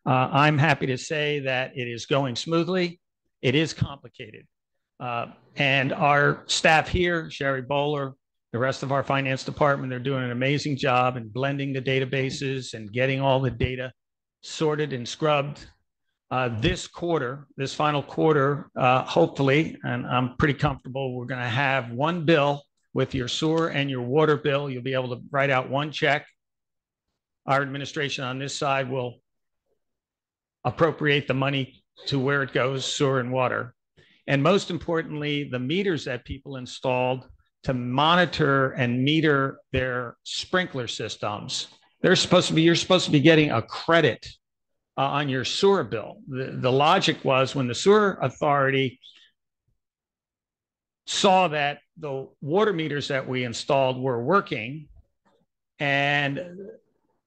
I'm happy to say that it is going smoothly. It is complicated. And our staff here, Sherry Bowler, the rest of our finance department, they're doing an amazing job in blending the databases and getting all the data sorted and scrubbed. This final quarter, hopefully, and I'm pretty comfortable, we're going to have one bill with your sewer and your water bill. You'll be able to write out one check. Our administration on this side will appropriate the money to where it goes, sewer and water. And most importantly, the meters that people installed to monitor and meter their sprinkler systems. You're supposed to be getting a credit on your sewer bill. The logic was when the sewer authority saw that the water meters that we installed were working, and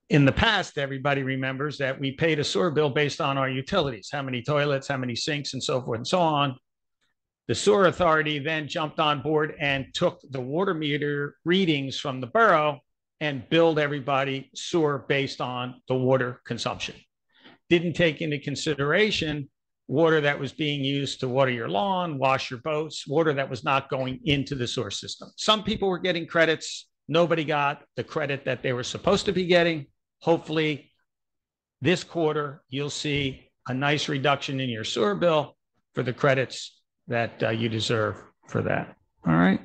in the past, everybody remembers that we paid a sewer bill based on our utilities, how many toilets, how many sinks, and so forth and so on. The sewer authority then jumped on board and took the water meter readings from the borough and billed everybody sewer based on the water consumption. Didn't take into consideration water that was being used to water your lawn, wash your boats, water that was not going into the sewer system. Some people were getting credits. Nobody got the credit that they were supposed to be getting. Hopefully, this quarter, you'll see a nice reduction in your sewer bill for the credits that you deserve for that. All right.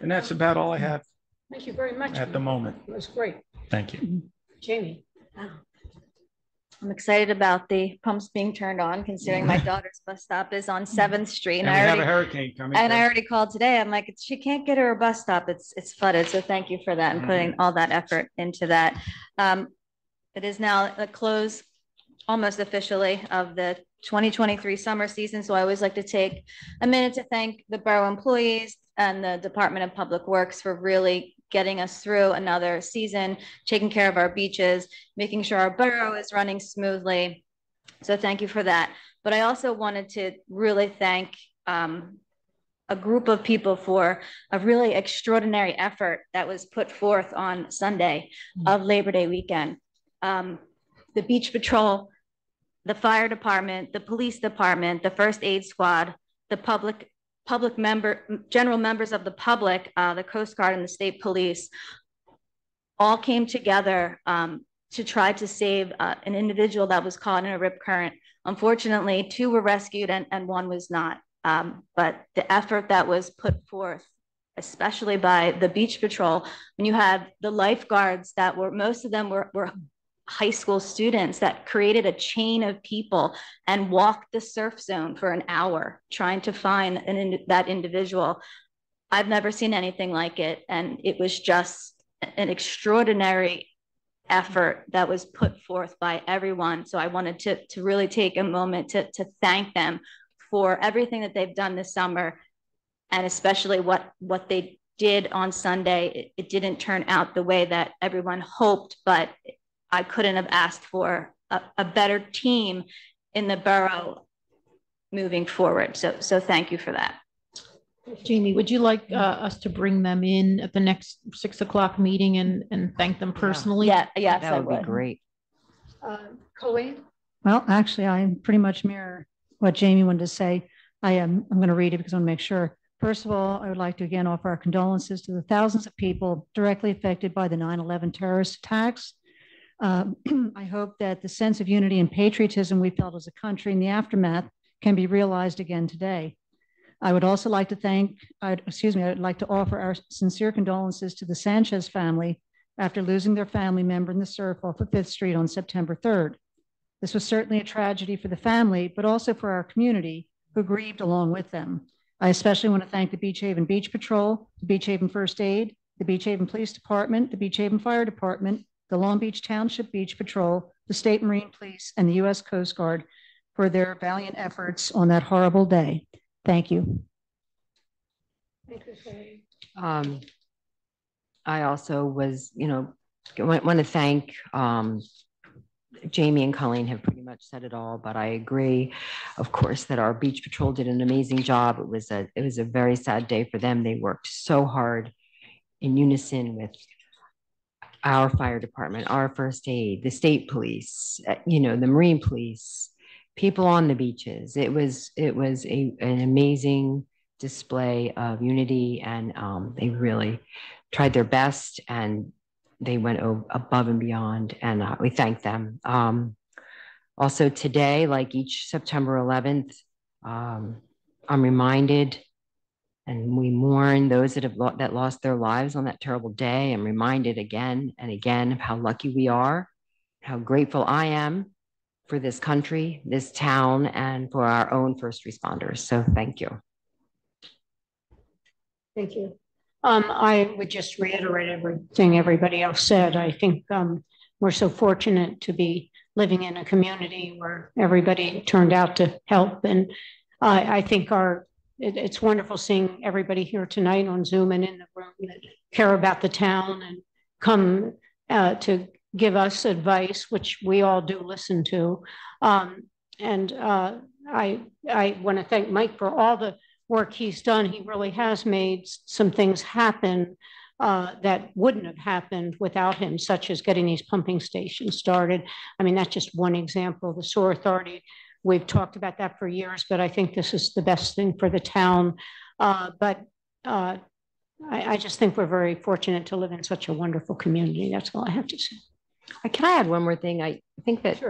And that's about all I have. Thank you very much. At the moment. It was great. Thank you. Jamie. I'm excited about the pumps being turned on, considering my daughter's bus stop is on 7th Street. And we have a hurricane coming. And I already called today. I'm like, she can't get her a bus stop. It's flooded. So thank you for that and putting all that effort into that. It is now a close almost officially of the 2023 summer season. So I always like to take a minute to thank the borough employees and the Department of Public Works for really getting us through another season, taking care of our beaches, making sure our borough is running smoothly. So thank you for that. But I also wanted to really thank a group of people for a really extraordinary effort that was put forth on Sunday of Labor Day weekend. The Beach Patrol, the fire department, the police department, the first aid squad, the general members of the public, the Coast Guard and the state police all came together to try to save an individual that was caught in a rip current. Unfortunately, 2 were rescued and 1 was not. But the effort that was put forth, especially by the Beach Patrol, when you have the lifeguards that were, most of them were high school students that created a chain of people and walked the surf zone for an hour trying to find that individual. I've never seen anything like it. And it was just an extraordinary effort that was put forth by everyone. So I wanted to really take a moment to thank them for everything that they've done this summer, and especially what they did on Sunday. It didn't turn out the way that everyone hoped, but I couldn't have asked for a better team in the borough moving forward. So thank you for that. Jamie, would you like us to bring them in at the next 6 o'clock meeting and thank them personally? Yeah, yes, That would be great. Colleen? Well, actually, I pretty much mirror what Jamie wanted to say. I'm going to read it because I want to make sure. First of all, I would like to again offer our condolences to the thousands of people directly affected by the 9/11 terrorist attacks. I hope that the sense of unity and patriotism we felt as a country in the aftermath can be realized again today. I would also like to I'd like to offer our sincere condolences to the Sanchez family after losing their family member in the surf off of 5th Street on September 3rd. This was certainly a tragedy for the family, but also for our community who grieved along with them. I especially want to thank the Beach Haven Beach Patrol, the Beach Haven First Aid, the Beach Haven Police Department, the Beach Haven Fire Department, the Long Beach Township Beach Patrol, the State Marine Police, and the U.S. Coast Guard for their valiant efforts on that horrible day. Thank you. I also want to thank Jamie and Colleen have pretty much said it all, but I agree, of course, that our Beach Patrol did an amazing job. It was a very sad day for them. They worked so hard in unison with our fire department, our first aid, the state police, the Marine police, people on the beaches. It was an amazing display of unity, and they really tried their best, and they went above and beyond, and we thank them. Also today, like each September 11th, I'm reminded, and we mourn those that lost their lives on that terrible day. I'm reminded again and again of how lucky we are, how grateful I am for this country, this town, and for our own first responders. So thank you. Thank you. I would just reiterate everything everybody else said. I think we're so fortunate to be living in a community where everybody turned out to help. And I think it's wonderful seeing everybody here tonight on Zoom and in the room that care about the town and come to give us advice, which we all do listen to. And I want to thank Mike for all the work he's done. He really has made some things happen that wouldn't have happened without him, such as getting these pumping stations started. I mean, that's just one example. The Sewer Authority, we've talked about that for years, but I think this is the best thing for the town. I just think we're very fortunate to live in such a wonderful community. That's all I have to say. Can I add one more thing? I think that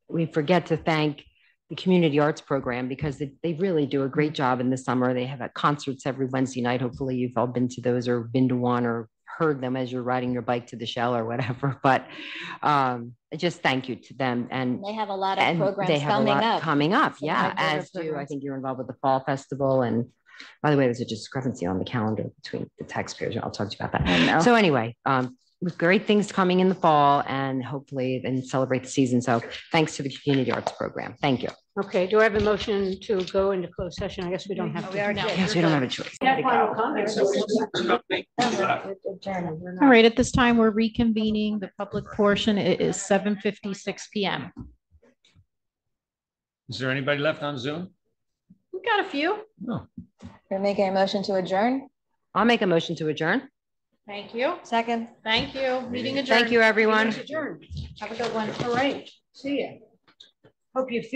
we forget to thank the community arts program, because they really do a great job in the summer. They have concerts every Wednesday night. Hopefully you've all been to those or been to one or heard them as you're riding your bike to the Shell or whatever. But just thank you to them. And they have a lot of programs coming up. Yeah, as do, I think you're involved with the Fall Festival. And by the way, there's a discrepancy on the calendar between the taxpayers. I'll talk to you about that. So anyway, with great things coming in the fall, and hopefully then celebrate the season. So thanks to the community arts program. Thank you. Okay, do I have a motion to go into closed session? I guess we don't have to. Yes, we don't have a choice. Final comments. All right, at this time, we're reconvening the public portion. It is 7:56 p.m. Is there anybody left on Zoom? We've got a few. No. We're making a motion to adjourn. I'll make a motion to adjourn. Thank you. Second. Thank you. Meeting adjourned. Thank you, everyone. Adjourned. Have a good one. All right. See ya. Hope you feel